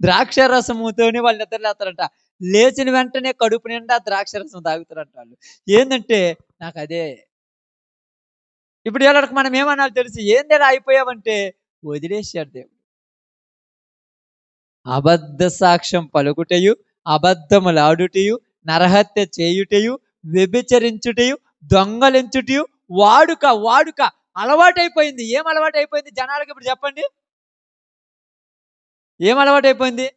S2: ద్రాక్ష రసముతోనే వాళ్ళు నిద్రలేస్తారంట. లేచిన వెంటనే కడుపు నిండా ద్రాక్ష రసం తాగుతారంట వాళ్ళు. ఏంటంటే నాకు అదే. ఇప్పుడు వీళ్ళకి మనం ఏమనాలి తెలిసి, ఏందేలా అయిపోయావంటే వదిలేశాడు దేవుడు. అబద్ధ సాక్ష్యం పలుకుటయు, అబద్ధములాడుటయు, నరహత్య చేయుటయు, వ్యభిచరించుటయు, దొంగలించుటయు, వాడుక అలవాటైపోయింది. ఏం అలవాటైపోయింది జనాలకి ఇప్పుడు చెప్పండి? ఏం అలవాటైపోయింది?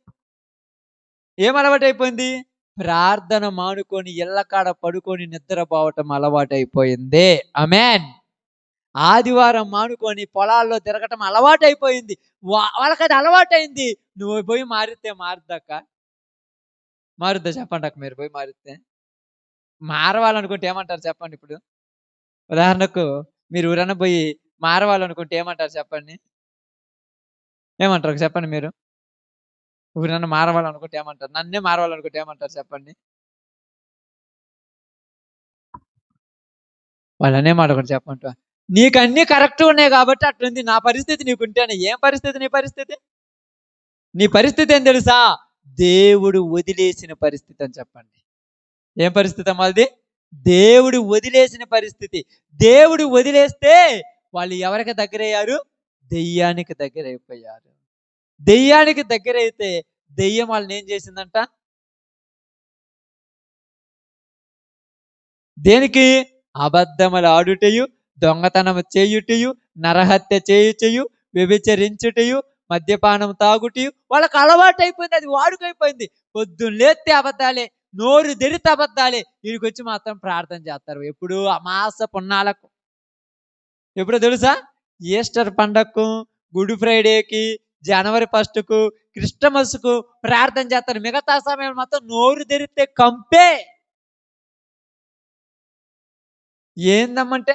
S2: ప్రార్థన మానుకొని ఇళ్ళకాడ పడుకొని నిద్రపోవటం అలవాటైపోయింది. ఆమేన్. ఆదివారం మానుకొని పొలాల్లో తిరగటం అలవాటైపోయింది. వాళ్ళకి అది అలవాటైంది. నువ్వు పోయి మారితే మారుద్దక్క? మారుద్దా చెప్పండి అక్క? మీరు పోయి మారితే మారవాలనుకుంటే ఏమంటారు చెప్పండి? ఇప్పుడు ఉదాహరణకు మీరు ఊరన్నా పోయి మారవాలనుకుంటే ఏమంటారు చెప్పండి? ఏమంటారు చెప్పండి? మీరు ఊరన్నా మారవాలనుకుంటే ఏమంటారు? నన్నే మారవాలనుకుంటే ఏమంటారు చెప్పండి? వాళ్ళనే మాట్లాడుకుంటే చెప్పంట, నీకు అన్ని కరెక్ట్ ఉన్నాయి కాబట్టి అట్లుంది, నా పరిస్థితి నీకుంటేనే. ఏం పరిస్థితి నీ పరిస్థితి? నీ పరిస్థితి ఏం తెలుసా? దేవుడు వదిలేసిన పరిస్థితి అని చెప్పండి. ఏం పరిస్థితి అమ్మా అది? దేవుడు వదిలేసిన పరిస్థితి. దేవుడు వదిలేస్తే వాళ్ళు ఎవరికి దగ్గరయ్యారు? దెయ్యానికి దగ్గరైపోయారు. దెయ్యానికి దగ్గరైతే దెయ్యం వాళ్ళని ఏం చేసిందంట? దేనికి? అబద్ధములు ఆడుటయు, దొంగతనము చేయుటయు, నరహత్య చేయుటయు, వ్యభిచరించుటయు, మద్యపానం తాగుటయు వాళ్ళకి అలవాటైపోయింది. అది వాడుకైపోయింది. పొద్దున్న లేస్తే అబద్ధాలే, నోరు తెరితే అబద్ధాలే. ఈడికొచ్చి మాత్రం ప్రార్థన చేస్తారు. ఎప్పుడు? అమాస పున్నాలకు. ఎప్పుడో తెలుసా? ఈస్టర్ పండగకు, గుడ్ ఫ్రైడేకి, జనవరి 1కు, క్రిస్టమస్‌కు ప్రార్థన చేస్తారు. మిగతా సమయం మాత్రం నోరు తెరిస్తే కంపే. ఏందమ్మంటే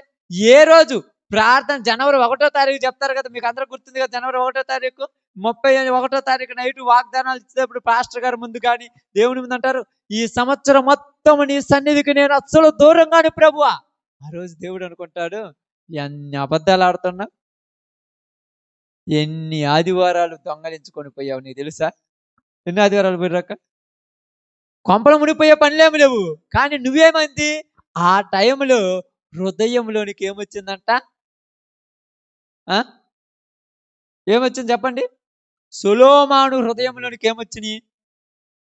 S2: ఏ రోజు ప్రార్థన జనవరి 1 తారీఖు చెప్తారు కదా! మీకు అందరికి గుర్తుంది కదా! జనవరి 1 తారీఖు, 31 తారీఖు నైట్ వాగ్దానాలు ఇచ్చేటప్పుడు పాస్టర్ గారు ముందు గాని, దేవుని ముందు అంటారు, "ఈ సంవత్సరం మొత్తం నీ సన్నిధికి నేను అస్సలు దూరంగాను ప్రభువా." ఆ రోజు దేవుడు అనుకుంటాడు, ఎన్ని అబద్ధాలు ఆడుతున్నా, ఎన్ని ఆదివారాలు దొంగలించుకొని పోయావు నీకు తెలుసా? ఎన్ని ఆదివారాలు పోయిరాక? కొంపలు మునిగిపోయే పనులేమి లేవు. కానీ నువ్వేమైంది? ఆ టైంలో హృదయంలోనికి ఏమొచ్చిందంట? ఆ! ఏమొచ్చింది చెప్పండి? సొలొమోను హృదయంలోనికి ఏమొచ్చినియి?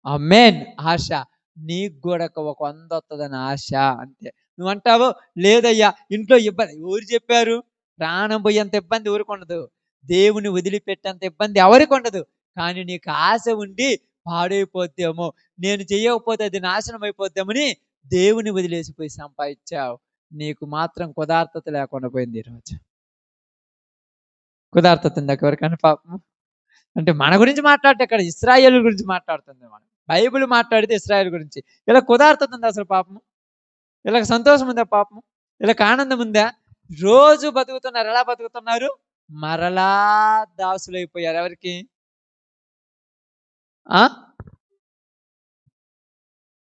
S2: ఆమేన్. ఆశ. నీకు గూడా ఒక 100 వత్తదని ఆశ అంతే. నువ్వంటావు, లేదయ్యా ఇంట్లో ఇబ్బంది. ఎవరు చెప్పారు? ప్రాణం పోయేంత ఇబ్బంది ఎవరికుండదు. దేవుని వదిలిపెట్టేంత ఇబ్బంది ఎవరికుండదు. కానీ నీకు ఆశ ఉండి పాడైపోద్దేమో, నేను చెయ్యకపోతే అది నాశనం అయిపోద్దేమని దేవుని వదిలేసిపోయి సంపాదించావు. నీకు మాత్రం కుదార్తత లేకుండా పోయింది ఈరోజు. కుదార్తత ఉందా ఎవరికైనా పాపం? అంటే మన గురించి మాట్లాడితే ఇక్కడ ఇశ్రాయేలు గురించి మాట్లాడుతుంది మనం. బైబిల్ మాట్లాడితే ఇశ్రాయేలు గురించి. ఇలా కుదార్తత ఉందా అసలు పాపం? వీళ్ళకి సంతోషం ఉందా పాపం? వీళ్ళకి ఆనందం ఉందా? రోజు బతుకుతున్నారు. ఎలా బతుకుతున్నారు? మరలా దాసులైపోయారు. ఎవరికి? ఆ?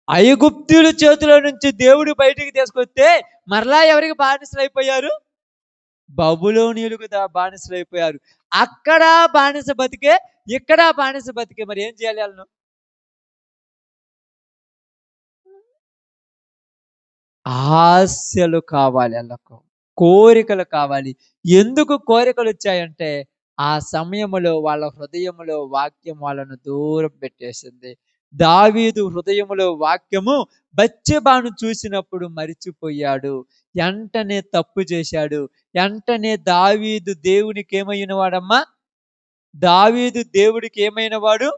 S2: ఐగుప్తీయుల చేతిలో నుంచి దేవుడు బయటికి తీసుకొస్తే మరలా ఎవరికి బానిసలైపోయారు? బబులోనీయులకు బానిసలైపోయారు. అక్కడ బానిస బతికే, ఇక్కడ బానిస బతికే. మరి ఏం చేయాలి ఆళ్ళను? ఆశలు కావాలి ఆళ్ళకు. కోరికలు కావాలి. ఎందుకు కోరికలొచ్చాయంటే, ఆ సమయములో వాళ్ళ హృదయములో వాక్యం వాళ్ళను దూరం పెట్టేసింది. దావీదు హృదయములో వాక్యము బత్షెబను చూసినప్పుడు మరిచిపోయాడు. ఎంటనే తప్పు చేశాడు. ఎంటనే దావీదు దేవునికేమైన వాడమ్మా? దావీదు దేవుడికి ఏమైన వాడు?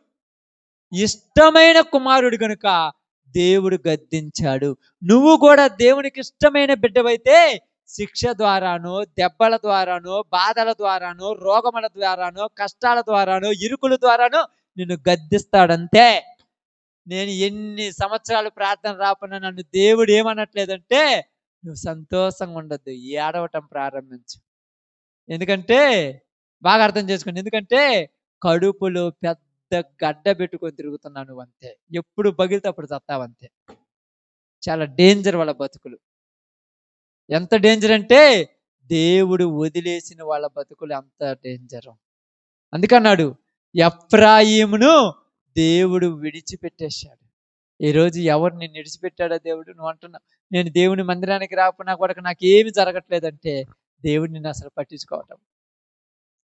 S2: ఇష్టమైన కుమారుడు గనుక దేవుడు గద్దించాడు. నువ్వు కూడా దేవునికి ఇష్టమైన బిడ్డవైతే శిక్ష ద్వారానో, దెబ్బల ద్వారానో, బాధల ద్వారానో, రోగముల ద్వారానో, కష్టాల ద్వారానో, ఇరుకుల ద్వారానో నిన్ను గద్దిస్తాడంతే. నేను ఎన్ని సంవత్సరాలు ప్రార్థన రాకున్నా నన్ను దేవుడు ఏమనట్లేదంటే, నువ్వు సంతోషంగా ఉండొద్దు, ఏడవటం ప్రారంభించు. ఎందుకంటే బాగా అర్థం చేసుకోండి. ఎందుకంటే కడుపులో పెద్ద గడ్డ పెట్టుకొని తిరుగుతున్నావు నువ్వంతే. ఎప్పుడు పగిలితే అప్పుడు చస్తావంతే. చాలా డేంజర్ వాళ్ళ బతుకులు. ఎంత డేంజర్ అంటే దేవుడు వదిలేసిన వాళ్ళ బతుకులు అంత డేంజరు. అందుకన్నాడు, ఎఫ్రాయిమును దేవుడు విడిచిపెట్టేశాడు. ఈరోజు ఎవరు నిన్ను విడిచిపెట్టాడో దేవుడు? నువ్వు అంటున్నావు, నేను దేవుని మందిరానికి రాకపోయినా కూడా నాకేమి జరగట్లేదంటే దేవుడు నిన్ను అసలు పట్టించుకోవటం.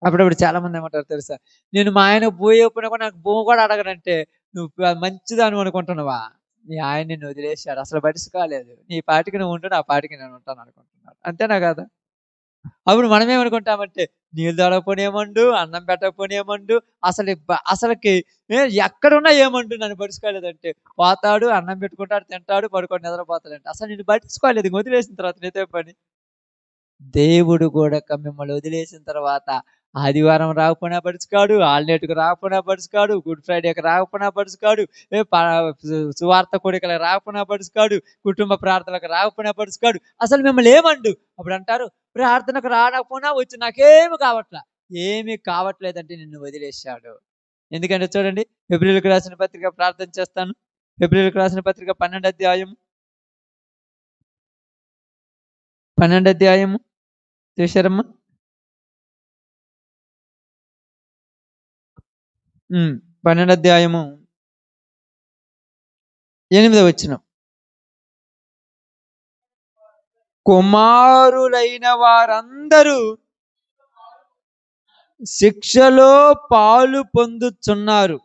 S2: అప్పుడప్పుడు చాలా మంది ఏమంటారు తెలుసా? నేను మా ఆయన పోయేప్పుడు కూడా నాకు భూమి కూడా అడగడంటే నువ్వు మంచిదాను అనుకుంటున్నావా? మీ ఆయన నిన్ను వదిలేశాడు. అసలు పట్టించుకోలేదు. నీ పాటికి నువ్వు ఉండు, నా పాటికి నేను ఉంటాను అనుకుంటున్నాడు. అంతేనా కాదా? అప్పుడు మనం ఏమనుకుంటామంటే నీళ్ళు తోడకపోనేమండు, అన్నం పెట్టకపోనేమండు, అసలుకి ఎక్కడున్నా ఏమండు నన్ను పట్టించుకోలేదంటే, పోతాడు, అన్నం పెట్టుకుంటాడు, తింటాడు, పడుకొని నిద్రపోతాడంటే అసలు నిన్ను పట్టించుకోలేదు. ఇంక వదిలేసిన తర్వాత నీతో పని. దేవుడు కూడా మిమ్మల్ని వదిలేసిన తర్వాత ఆదివారం రాకపోయినా పడుచుకాడు, ఆల్నేట్‌కి రాకపోయినా పడుచుకాడు, గుడ్ ఫ్రైడేకి రాకపోయినా పడుచుకాడు, సువార్త కూడికలకు రాకపోయినా పడుచుకాడు, కుటుంబ ప్రార్థనలకు రాకపోయినా పడుచుకాడు. అసలు మిమ్మల్ని ఏమండు? అప్పుడు అంటారు, ప్రార్థనకు రాకపోయినా వచ్చి నాకేమి కావట్లా. ఏమీ కావట్లేదంటే నిన్ను వదిలేశాడు. ఎందుకంటే చూడండి, హెబ్రీయులకు రాసిన పత్రిక ప్రార్థన చేస్తాను. హెబ్రీయులకు రాసిన పత్రిక 12వ అధ్యాయం 12వ అధ్యాయము చూశారమ్మా? 12వ అధ్యాయము 8వ వచనం. కుమారులైన వారందరూ శిక్షలో పాలు పొందుచున్నారు.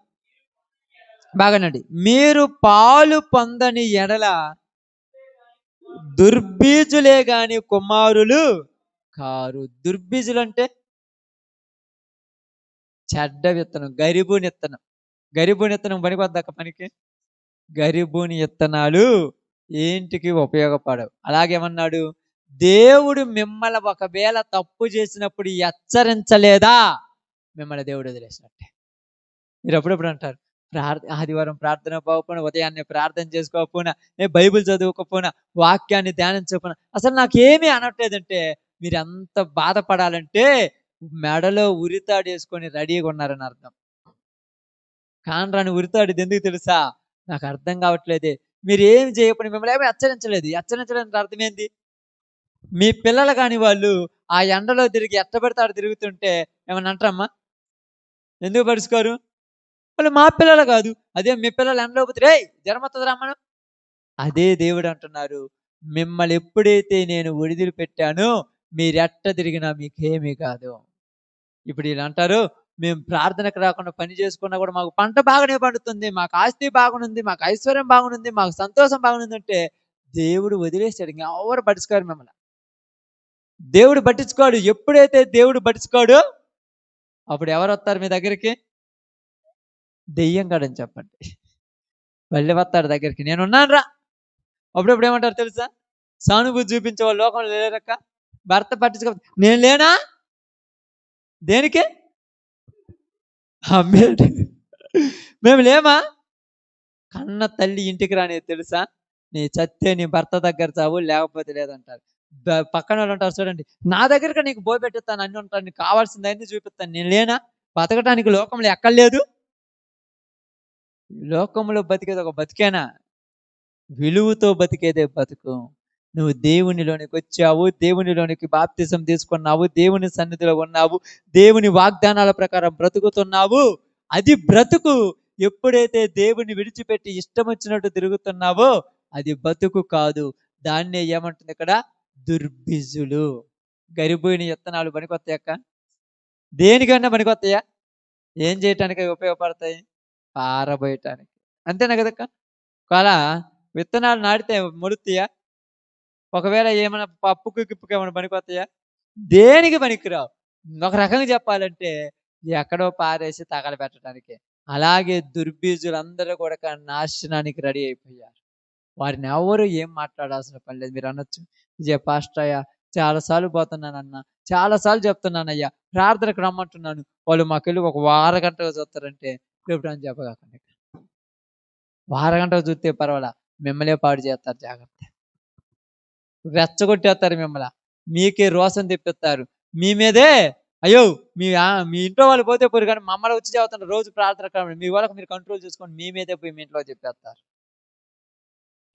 S2: బాగానండి. మీరు పాలు పొందని ఎడల దుర్బీజులే గాని కుమారులు కారు. దుర్బీజులు అంటే చెడ్డ విత్తనం, గరిబుని విత్తనం. గరిబుని విత్తనం పనికొద్దక్క పనికి? గరిబుని విత్తనాలు ఏంటికి ఉపయోగపడవు. అలాగేమన్నాడు, దేవుడు మిమ్మల్ని ఒకవేళ తప్పు చేసినప్పుడు హెచ్చరించలేదా, మిమ్మల్ని దేవుడు వదిలేసినట్టే. మీరు అప్పుడప్పుడు అంటారు, ఆదివారం ప్రార్థన పోకపోయినా, ఉదయాన్నే ప్రార్థన చేసుకోకపోయినా, నేను బైబిల్ చదువుకోకపోయినా, వాక్యాన్ని ధ్యానించకపోయినా, అసలు నాకేమీ అనట్లేదంటే మీరు ఎంత బాధపడాలంటే మెడలో ఉరితాడు వేసుకొని రెడీగా ఉన్నారని అర్థం. కానరాని ఉరితాడు ఎందుకు తెలుసా? నాకు అర్థం కావట్లేదే. మీరు ఏం చేయకపోయినా మిమ్మల్ని ఏమీ హెచ్చరించలేదు. హెచ్చరించడానికి అర్థం ఏంది? మీ పిల్లలు కాని వాళ్ళు ఆ ఎండలో తిరిగి ఎట్టబడితే తిరుగుతుంటే ఏమన్నా అంటారమ్మా? ఎందుకు పరుచుకోరు? వాళ్ళు మా పిల్లలు కాదు. అదే మీ పిల్లలు ఎండలో పోతే రేయ్ జ్వరం వస్తుంది రమ్మను. అదే దేవుడు అంటున్నారు, మిమ్మల్ని ఎప్పుడైతే నేను విడుదల పెట్టానో మీరెట్ట తిరిగినా మీకేమీ కాదు. ఇప్పుడు వీళ్ళు అంటారు, మేము ప్రార్థనకు రాకుండా పని చేసుకున్నా కూడా మాకు పంట బాగానే పండుతుంది, మాకు ఆస్తి బాగుంది, మాకు ఐశ్వర్యం బాగుంది, మాకు సంతోషం బాగుంది అంటే దేవుడు వదిలేశాడు. ఎవరు పట్టించుకోరు మిమ్మల్ని. దేవుడు పట్టించుకోడు. ఎప్పుడైతే దేవుడు పట్టించుకోడు అప్పుడు ఎవరు వస్తారు మీ దగ్గరికి? దెయ్యం కాడని చెప్పండి. మళ్ళీ వస్తాడు దగ్గరికి, నేనున్నాను రా. అప్పుడప్పుడు ఏమంటారు తెలుసా? సానుభూతి చూపించే వాళ్ళు లోకంలో లేరక్క. భర్త పట్టించుకో, నేను లేనా? దేనికి? మేము లేమా? కన్న తల్లి ఇంటికి రానేది తెలుసా? నీ చస్తే నీ భర్త దగ్గర చావు, లేకపోతే లేదంటారు. పక్కన వాళ్ళు ఉంటారు చూడండి, నా దగ్గరకి నీకు పెట్టిస్తాను, అన్ని ఉంటాను, నీకు కావాల్సింది అన్ని చూపిస్తాను, నేను లేనా? బతకటానికి లోకంలో ఎక్కడ లేదు. లోకంలో బతికేది ఒక బతికేనా? విలువతో బతికేదే బతుకు. నువ్వు దేవునిలోనికి వచ్చావు, దేవునిలోనికి బాప్తిసం తీసుకున్నావు, దేవుని సన్నిధిలో ఉన్నావు, దేవుని వాగ్దానాల ప్రకారం బ్రతుకుతున్నావు. అది బ్రతుకు. ఎప్పుడైతే దేవుని విడిచిపెట్టి ఇష్టం వచ్చినట్టు తిరుగుతున్నావో అది బతుకు కాదు. దాన్నే ఏమంటుంది ఇక్కడ? దుర్బీజులు. గరిబోయిన విత్తనాలు పనికొస్తాయక్క? దేనికన్నా పనికొస్తాయా? ఏం చేయటానికి ఉపయోగపడతాయి? పారబోయటానికి. అంతేనా కదక్క? అలా విత్తనాలు నాటితే మొలుస్తాయా? ఒకవేళ ఏమైనా పప్పుకు గిప్పుకు ఏమైనా పనికొస్తాయా? దేనికి పనికిరావు. ఒక రకంగా చెప్పాలంటే ఎక్కడో పారేసి తగలబెట్టడానికి. అలాగే దుర్బీజులందరూ కూడా నాశనానికి రెడీ అయిపోయారు. వారిని ఎవరు ఏం మాట్లాడాల్సిన పని లేదు. మీరు అనొచ్చు, విజయ పాస్టర్ అయ్యా చాలాసార్లు పోతున్నానన్నా, చాలాసార్లు చెప్తున్నానయ్యా, ప్రార్థనకు రమ్మంటున్నాను, వాళ్ళు మాకెళ్ళి ఒక వారగంటగా చూస్తారంటే రేపు అని చెప్పగాకండి. వారగంటకు చూస్తే పర్వాలా, మిమ్మల్నే పాడు చేస్తారు. జాగ్రత్త. రెచ్చగొట్టేస్తారు మిమ్మల్ని. మీకే రోసం తెప్పిస్తారు. మీ మీదే అయ్యో మీ ఇంట్లో వాళ్ళు పోతే పోరు కానీ మమ్మల్ని వచ్చి చదువుతుంటారు రోజు ప్రార్థన. మీ వాళ్ళకి మీరు కంట్రోల్ చేసుకొని మీ మీదే పోయి మీ ఇంట్లో చెప్పేస్తారు.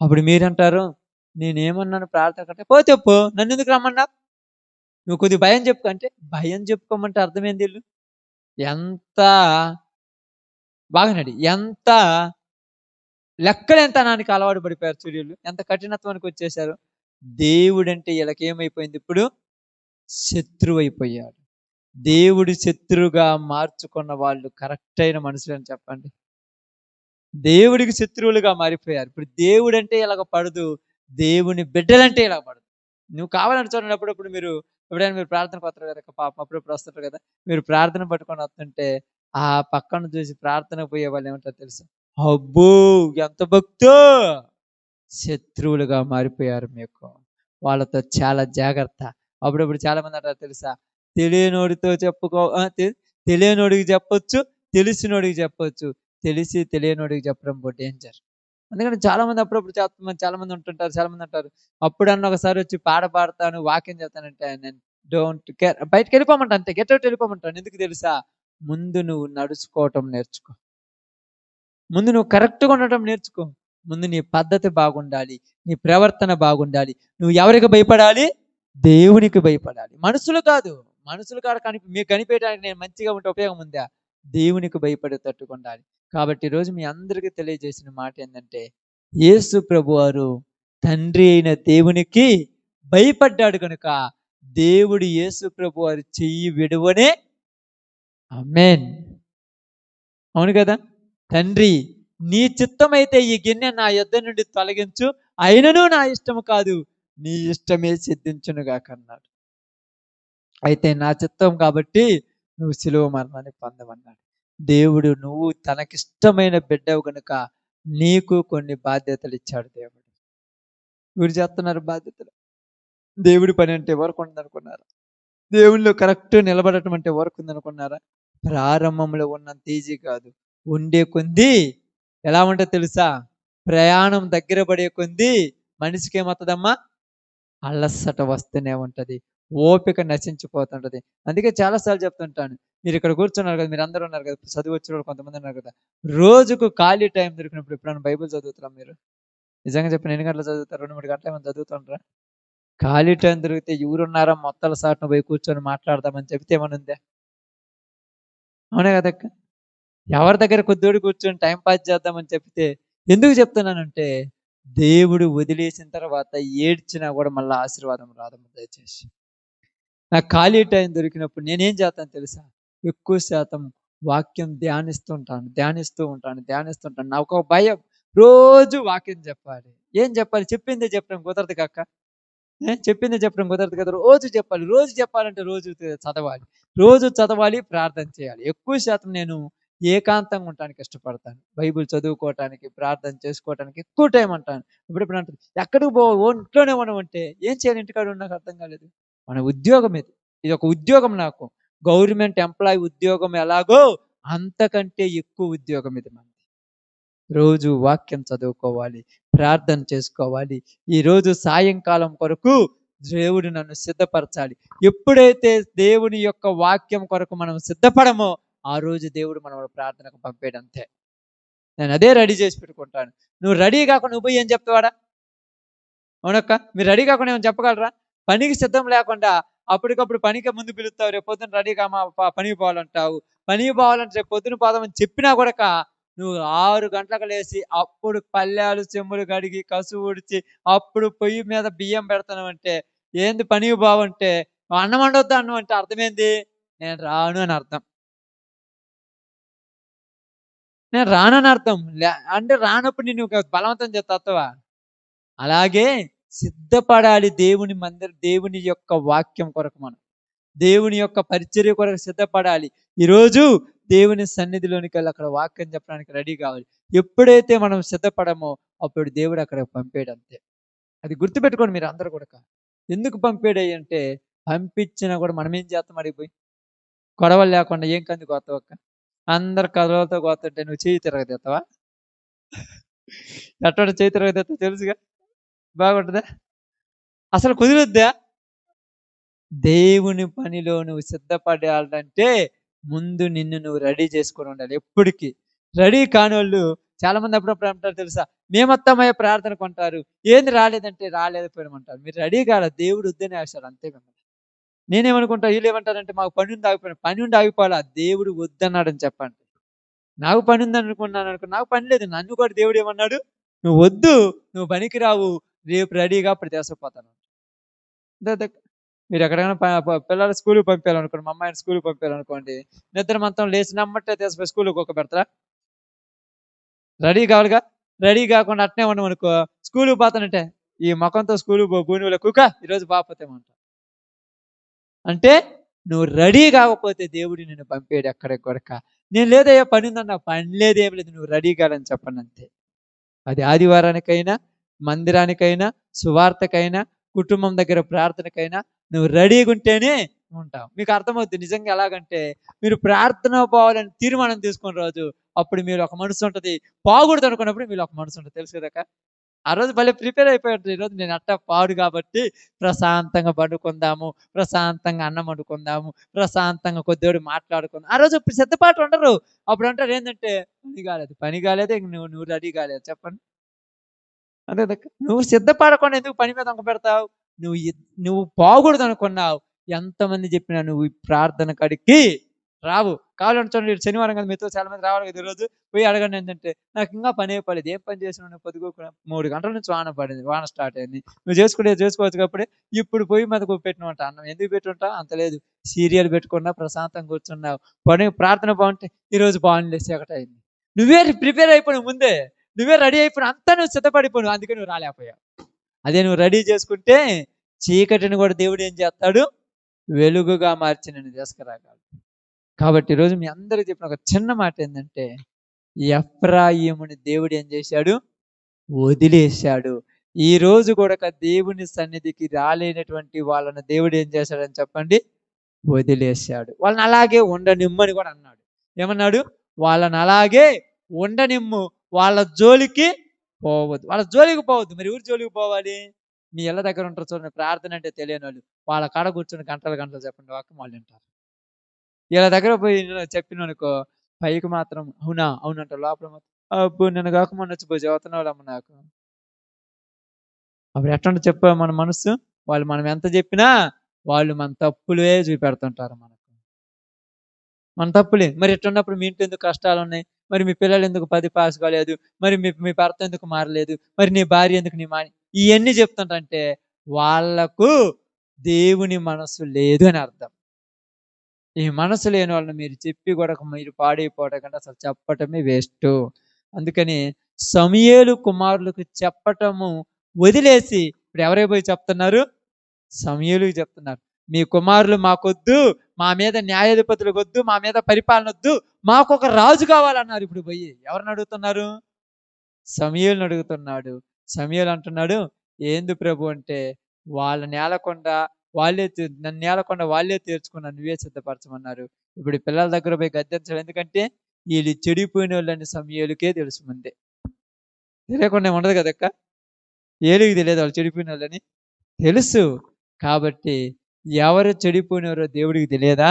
S2: అప్పుడు మీరంటారు, నేనేమన్నాను ప్రార్థన కంటే పోతే పో, నన్ను ఎందుకు రమ్మన్నా? నువ్వు కొద్దిగా భయం చెప్పుకో అంటే భయం చెప్పుకోమంటే అర్థమైంది. వీళ్ళు ఎంత బాగానడి, ఎంత లెక్కలేంతనానికి అలవాటు పడిపోయారు సూర్యులు, ఎంత కఠినత్వానికి వచ్చేసారు. దేవుడంటే వీళ్ళకి ఏమైపోయింది? ఇప్పుడు శత్రువు అయిపోయాడు. దేవుడి శత్రువుగా మార్చుకున్న వాళ్ళు కరెక్ట్ అయిన మనుషులు అని చెప్పండి. దేవుడికి శత్రువులుగా మారిపోయారు. ఇప్పుడు దేవుడు అంటే ఇలాగ పడదు, దేవుని బిడ్డలంటే ఇలా పడదు. నువ్వు కావాలని చూడండి, అప్పుడప్పుడు మీరు ఎప్పుడైనా మీరు ప్రార్థనకు వస్తారు కదా, పాప అప్పుడప్పుడు వస్తుంటారు కదా, మీరు ప్రార్థన పట్టుకొని వస్తుంటే ఆ పక్కన చూసి ప్రార్థన పోయే వాళ్ళు ఏమంటారు తెలుసా? అబ్బో ఎంత భక్తో! శత్రువులుగా మారిపోయారు మీకు. వాళ్ళతో చాలా జాగ్రత్త. అప్పుడప్పుడు చాలా మంది అంటారు తెలుసా, తెలియనోడితో తెలియనోడికి చెప్పొచ్చు, తెలిసినోడికి చెప్పొచ్చు, తెలిసి తెలియనోడికి చెప్పడం డేంజర్. అందుకని చాలా మంది అప్పుడప్పుడు చాలా మంది ఉంటుంటారు. చాలా మంది అంటారు, అప్పుడన్నా ఒకసారి వచ్చి పాట పాడతాను, వాక్యం చెప్తానంటే నేను డోంట్ కేర్, బయటకు వెళ్ళిపోమంటా అంతే, గెట్ అవుట్ వెళ్ళిపోమంటాను. ఎందుకు తెలుసా? ముందు నువ్వు నడుచుకోవటం నేర్చుకో. ముందు నువ్వు కరెక్ట్గా ఉండటం నేర్చుకో. ముందు నీ పద్ధతి బాగుండాలి, నీ ప్రవర్తన బాగుండాలి. నువ్వు ఎవరికి భయపడాలి? దేవునికి భయపడాలి. మనుషులు కాదు. మనుషులు కాదు మీకు కనిపించడానికి నేను మంచిగా ఉంటే ఉపయోగం ఉందా? దేవునికి భయపడేటట్టుగా ఉండాలి. కాబట్టి ఈరోజు మీ అందరికీ తెలియజేసిన మాట ఏంటంటే, యేసు ప్రభువారు తండ్రి అయిన దేవునికి భయపడ్డాడు కనుక దేవుడు యేసు ప్రభువారి చెయ్యి విడువనే ఆమేన్. అవును కదా! తండ్రి, నీ చిత్తమైతే ఈ గిన్నె నా యొద్ద నుండి తొలగించు. అయినను నా ఇష్టము కాదు, నీ ఇష్టమే సిద్ధించునుగాక అన్నాడు. అయితే నా చిత్తం కాబట్టి నువ్వు శిలువ మరణాన్ని పొందమన్నాడు. దేవుడు నువ్వు తనకిష్టమైన బిడ్డవు గనుక నీకు కొన్ని బాధ్యతలు ఇచ్చాడు దేవుడు. ఎవరు చేస్తున్నారు బాధ్యతలు? దేవుడి పని అంటే ఎవరికి ఉండదనుకున్నారా? దేవుళ్ళు కరెక్ట్ నిలబడటం అంటే ఎవరికి ఉందనుకున్నారా? ప్రారంభంలో ఉన్నంత ఈజీ కాదు. ఉండే కొద్దీ ఎలా ఉంటదో తెలుసా? ప్రయాణం దగ్గర పడే కొద్దీ మనిషికి ఏమవుతదమ్మా? అలసట వస్తూనే ఉంటది. ఓపిక నశించిపోతుంటది. అందుకే చాలా సార్లు చెప్తుంటాను. మీరిక్కడ కూర్చున్నారు కదా! మీరందరూ ఉన్నారు కదా! చదువొచ్చినోళ్ళు కొంతమంది ఉన్నారు కదా! రోజుకు ఖాళీ టైం దొరికినప్పుడు ఎప్పుడైనా బైబిల్ చదువుతారా మీరు? నిజంగా చెప్పండి ఎన్ని గంటలు చదువుతారు? 2, 3 గంటలు ఏమైనా చదువుతుంటారా? ఖాళీ టైం దొరికితే ఎవరున్నారా మొత్తల సాటున పోయి కూర్చొని మాట్లాడదామని చెప్తే ఏమన్నుందా? అవునా కదక్క! ఎవరి దగ్గర కొద్దోడి కూర్చొని టైం పాస్ చేద్దామని చెప్తే ఎందుకు చెప్తున్నానంటే, దేవుడు వదిలేసిన తర్వాత ఏడ్చినా కూడా మళ్ళా ఆశీర్వాదం రాదమ్మ దయచేసి. నాకు ఖాళీ టైం దొరికినప్పుడు నేనేం చేస్తానో తెలుసా? ఎక్కువ శాతం వాక్యం ధ్యానిస్తూ ఉంటాను. నాకొక భయం. రోజు వాక్యం చెప్పాలి. ఏం చెప్పాలి? చెప్పిందే చెప్పడం కుదరదు కాక. చెప్పిందే చెప్పడం కుదరదు కదా! రోజు చెప్పాలి. రోజు చెప్పాలంటే రోజు చదవాలి. రోజు చదవాలి, ప్రార్థన చేయాలి. ఎక్కువ శాతం నేను ఏకాంతంగా ఉండటానికి ఇష్టపడతాను. బైబిల్ చదువుకోవటానికి, ప్రార్థన చేసుకోవటానికి ఎక్కువ టైం అంటాను. ఇప్పుడిప్పుడు అంటారు, "ఎక్కడికి పోవు ఇంట్లోనే ఉండమంటే" ఏం చేయాలి ఇంటికాడ ఉండి నాకు అర్థం కాలేదు. మన ఉద్యోగం ఇది. ఇదొక ఉద్యోగం నాకు. గవర్నమెంట్ ఎంప్లాయీ ఉద్యోగం ఎలాగో అంతకంటే ఎక్కువ ఉద్యోగం ఇది మనది. రోజు వాక్యం చదువుకోవాలి, ప్రార్థన చేసుకోవాలి. ఈరోజు సాయంకాలం కొరకు దేవుడు నన్ను సిద్ధపరచాలి. ఎప్పుడైతే దేవుని యొక్క వాక్యం కొరకు మనం సిద్ధపడమో, ఆ రోజు దేవుడు మనల్ని ప్రార్థనకు పంపేయడంతే. నేను అదే రెడీ చేసి పెట్టుకుంటాను. నువ్వు రెడీ కాకుండా నువ్వు పోయి ఏం చెప్తావాడా? అవునక్క? మీరు రెడీ కాకుండా ఏమైనా చెప్పగలరా? పనికి సిద్ధం లేకుండా అప్పటికప్పుడు పనికి ముందు పిలుస్తావు. రేపు పొద్దున రెడీగా పనికి పోవాలంటావు. పనికి పోవాలంటే రేపు పొద్దున పోదామని చెప్పినా కూడాక నువ్వు 6 గంటలకు లేసి అప్పుడు పల్లాలు, చెంబులు కడిగి, కసువు ఊడ్చి, అప్పుడు పొయ్యి మీద బియ్యం పెడతానంటే ఏంది పనికి పోవంటే అన్నం వండొద్దు అన్నం అంటే అర్థమేంది? నేను రాను అని అర్థం. నేను రానని అర్థం. అంటే రానప్పుడు నిన్ను బలవంతం చేస్తే వత్తవా? అలాగే సిద్ధపడాలి దేవుని యొక్క వాక్యం కొరకు మనం. దేవుని యొక్క పరిచర్య కొరకు సిద్ధపడాలి. ఈరోజు దేవుని సన్నిధిలోనికెళ్ళి అక్కడ వాక్యం చెప్పడానికి రెడీ కావాలి. ఎప్పుడైతే మనం సిద్ధపడమో అప్పుడు దేవుడు అక్కడికి పంపేయడంతే. అది గుర్తుపెట్టుకోండి మీరందరూ కూడాక. ఎందుకు పంపేడయ్యంటే పంపించినా కూడా మనమేం చేస్తాం ఆడికి పోయి? గొడవలు లేకుండా ఏం కంది కోత్తవక్క? అందరు కథలతో కోత్తుంటే నువ్వు చెయ్యి తిరగదీత్తావా? ఎట్టోట చెయ్యి తిరగదీత్తావో తెలుసుగా. బాగుంటదా? అసలు కుదురుద్దా? దేవుని పనిలో నువ్వు సిద్ధపడాలంటే ముందు నిన్ను నువ్వు రెడీ చేసుకొని ఉండాలి ఎప్పటికి. రెడీ కానోళ్ళు చాలా మంది అప్పుడప్పుడు అంటారు తెలుసా? మేమొత్తామయ్య ప్రార్థనకు అంటారు. ఏంది రాలేదంటే రాలేకపోయామంటారు. మీరు రెడీ కాలే దేవుడు వద్దనే ఆశాడు అంతే మిమ్మల్ని. నేనేమనుకుంటా వీళ్ళేమంటారంటే మాకు పనుంది ఆగిపోయినా. పనుండి ఆగిపోవాలా? దేవుడు వద్దన్నాడని చెప్పండి. నాకు పనుంది అనుకున్నాననుకో నాకు పని లేదు. నన్ను కూడా దేవుడు ఏమన్నాడు? నువ్వు వద్దు, నువ్వు పనికిరావు. రేపు రెడీగా అప్పుడు తీసుకుపోతాను. అంతే. మీరెక్కడికైనా పిల్లలు స్కూలుకి పంపియాలనుకోండి. మా అమ్మాయిని స్కూలుకి పంపియాలనుకోండి. నిద్ర మొత్తం లేచినెమ్మటే తీసుకుపోయి స్కూలుకి కూకోబెడతారా? రెడీ కావాలిగా. రెడీ కాకుండా అట్నే ఉన్నామనుకో స్కూలుకి పోతానంటే, ఈ మొఖంతో స్కూలుకి భూమిలో ఈరోజు పోకపోతేమంట. అంటే నువ్వు రెడీ కాకపోతే దేవుడు నిన్ను పంపేయడు ఎక్కడికి గూడాక. నేను లేదయ్యా పనుందన్నా, పని లేదు ఏమి లేదు. నువ్వు రెడీ కాలని చెప్పండంతే. అది ఆదివారానికైనా, మందిరానికైనా, సువార్తకైనా, కుటుంబం దగ్గర ప్రార్థనకైనా నువ్వు రెడీగుంటేనే ఉంటావు. మీకు అర్థమవుద్ది నిజంగా ఎలాగంటే, మీరు ప్రార్థన పోవాలని తీర్మానం తీసుకున్న రోజు, అప్పుడు మీలో ఒక మనసుంటది. పోకూడదనుకున్నప్పుడు మీలో ఒక మనసుంటది. తెలుసు కదక్క? ఆ రోజు భలే ప్రిపేర్ అయిపోయారు. ఈరోజు నేను అట్టా పాడు కాబట్టి ప్రశాంతంగా పండుకుందాము, ప్రశాంతంగా అన్నం వండుకుందాము, ప్రశాంతంగా కొద్దిసేపు మాట్లాడుకుందాం. ఆ రోజు సిద్ధపాటు ఉండరు. అప్పుడంటారు ఏందంటే, పని కాలేదు ఇంక నువ్వు రెడీ కాలేదు చెప్పండి. అంతే కదక్క! నువ్వు సిద్ధపడకుండా ఎందుకు పని మీద వంకపెడతావు? నువ్వు పోకూడదనుకున్నావు. ఎంతమంది చెప్పినా నువ్వు ఈ ప్రార్థన కాడికి రావు. కావాలంటే చూడండి, శనివారం కదా మీతో చాలా మంది రావాలి కదా ఈరోజు. పోయి అడగండి ఏంటంటే, నాకు ఇంకా పనే పడలేదు. ఏం పని చేసినావు నువ్వు పొద్దుగూకున? 3 గంటల నుంచి వాన పడింది. వాన స్టార్ట్ అయింది. నువ్వు చేసుకోవచ్చు కాబట్టి ఇప్పుడు పొయ్యి మీదకు పెట్టినవంట అన్నం. ఎందుకు పెట్టుంటావు? అంత లేదు. సీరియల్ పెట్టుకున్నా ప్రశాంతంగా కూర్చున్నావు. ప్రార్థన బాగుంటే ఈరోజు బాగుంది చీకటయింది. నువ్వే ప్రిపేర్ అయిపోయావు ముందే. నువ్వే రెడీ అయిపోయినావు. అంతా నువ్వు సిద్ధపడిపోయావు. అందుకే నువ్వు రాలేకపోయావు. అదే నువ్వు రెడీ చేసుకుంటే చీకటిని కూడా దేవుడు ఏం చేస్తాడు? వెలుగుగా మార్చి నిన్ను తీసుకురాగలడు. కాబట్టి ఈరోజు మీ అందరికీ చెప్పిన ఒక చిన్న మాట ఏంటంటే, ఎఫ్రాయిముని దేవుడు ఏం చేశాడు? వదిలేశాడు. ఈ రోజు కూడా దేవుని సన్నిధికి రాలేనటువంటి వాళ్ళని దేవుడు ఏం చేశాడని చెప్పండి? వదిలేశాడు. వాళ్ళని అలాగే ఉండనిమ్మని కూడా అన్నాడు. ఏమన్నాడు? వాళ్ళని అలాగే ఉండనిమ్ము, వాళ్ళ జోలికి పోవద్దు. వాళ్ళ జోలికి పోవద్దు. మరి ఎవరి జోలికి పోవాలి? మీ ఇళ్ళ దగ్గర ఉంటారు చూడండి, ప్రార్థన అంటే తెలియని వాళ్ళు. వాళ్ళ కాడ కూర్చొని గంటలు గంటలు చెప్పండి, వాక్యం వాళ్ళు వింటారు. వీళ్ళ దగ్గర పోయి చెప్పిననుకో, పైకి మాత్రం అవునా అవునంట, లోపల మాత్రం అబ్బో నిన్ను కాక మొన్న వచ్చి పోయి చదువుతున్నాడమ్మ నాకు. అప్పుడు ఎట్లా చెప్పా మన మనసు? వాళ్ళు మనం ఎంత చెప్పినా వాళ్ళు మన తప్పులే చూపెడుతుంటారు మనకు. మన తప్పులే. మరి ఎట్లున్నప్పుడు మీ ఇంట్లో ఎందుకు కష్టాలు ఉన్నాయి? మరి మీ పిల్లలు ఎందుకు 10 పాస్ కాలేదు? మరి మీ భర్త ఎందుకు మారలేదు? మరి నీ భార్య ఎందుకు ఇవన్నీ చెప్తుంటంటే వాళ్ళకు దేవుని మనసు లేదు అని అర్థం. ఈ మనసు లేని వాళ్ళని మీరు చెప్పి కూడా మీరు పాడైపోవడం కంటే అసలు చెప్పటమే వేస్ట్. అందుకని సమూయేలు కుమారులకు చెప్పటము వదిలేసి ఇప్పుడు ఎవరైనా పోయి చెప్తున్నారు? సమూయేలుకి చెప్తున్నారు. మీ కుమారులు మాకొద్దు, మా మీద న్యాయాధిపతులు వద్దు, మా మీద పరిపాలన వద్దు, మాకు ఒక రాజు కావాలన్నారు. ఇప్పుడు పోయి ఎవరిని అడుగుతున్నారు? సమూయేలుని అడుగుతున్నాడు. సమూయేలు అంటున్నాడు, ఏంది ప్రభు అంటే, వాళ్ళ నేలకొండ నన్ను నేలకొండ వాళ్ళే తీర్చుకున్నారు, నువ్వే సిద్ధపరచమన్నారు. ఇప్పుడు పిల్లల దగ్గర పోయి గద్దించడం ఎందుకంటే వీళ్ళు చెడిపోయిన వాళ్ళని సమూయేలుకే తెలుసు ముందే. తెలియకుండా ఉండదు కదక్క. ఏలికి తెలియదు వాళ్ళు చెడిపోయిన వాళ్ళని? తెలుసు. కాబట్టి ఎవరు చెడిపోయినారో దేవుడికి తెలియదా?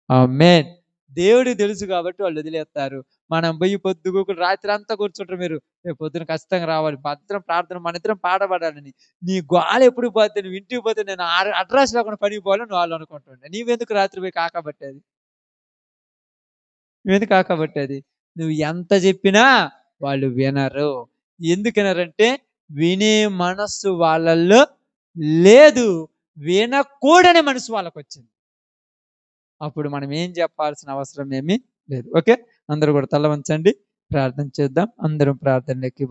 S2: ఆమేన్. దేవుడికి తెలుసు కాబట్టి వాళ్ళు వదిలేస్తారు. మనం పోయి పొద్దుగూకులు రాత్రి అంతా కూర్చుంటారు. మీరు రేపు పొద్దున ఖచ్చితంగా రావాలి, భద్రం ప్రార్థన, మన ఇద్దరం పాడబడాలని. నీ గోల ఎప్పుడు పోతే, నువ్వు ఇంటికి పోతే నేను అడ్రస్ లేకుండా పనికి పోవాలని నువ్వు వాళ్ళు అనుకుంటుండే. నీవెందుకు రాత్రి పోయి కాకబట్టేది? నువ్వెందుకు కాకబట్టేది? నువ్వు ఎంత చెప్పినా వాళ్ళు వినరు. ఎందుకు వినరంటే వినే మనస్సు వాళ్ళల్లో లేదు, వినకూడని మనసు వాళ్ళకు వచ్చింది. అప్పుడు మనం ఏం చెప్పాల్సిన అవసరం ఏమీ లేదు. ఓకే, అందరూ కూడా తల వంచండి, ప్రార్థన చేద్దాం. అందరం ప్రార్థనలోకి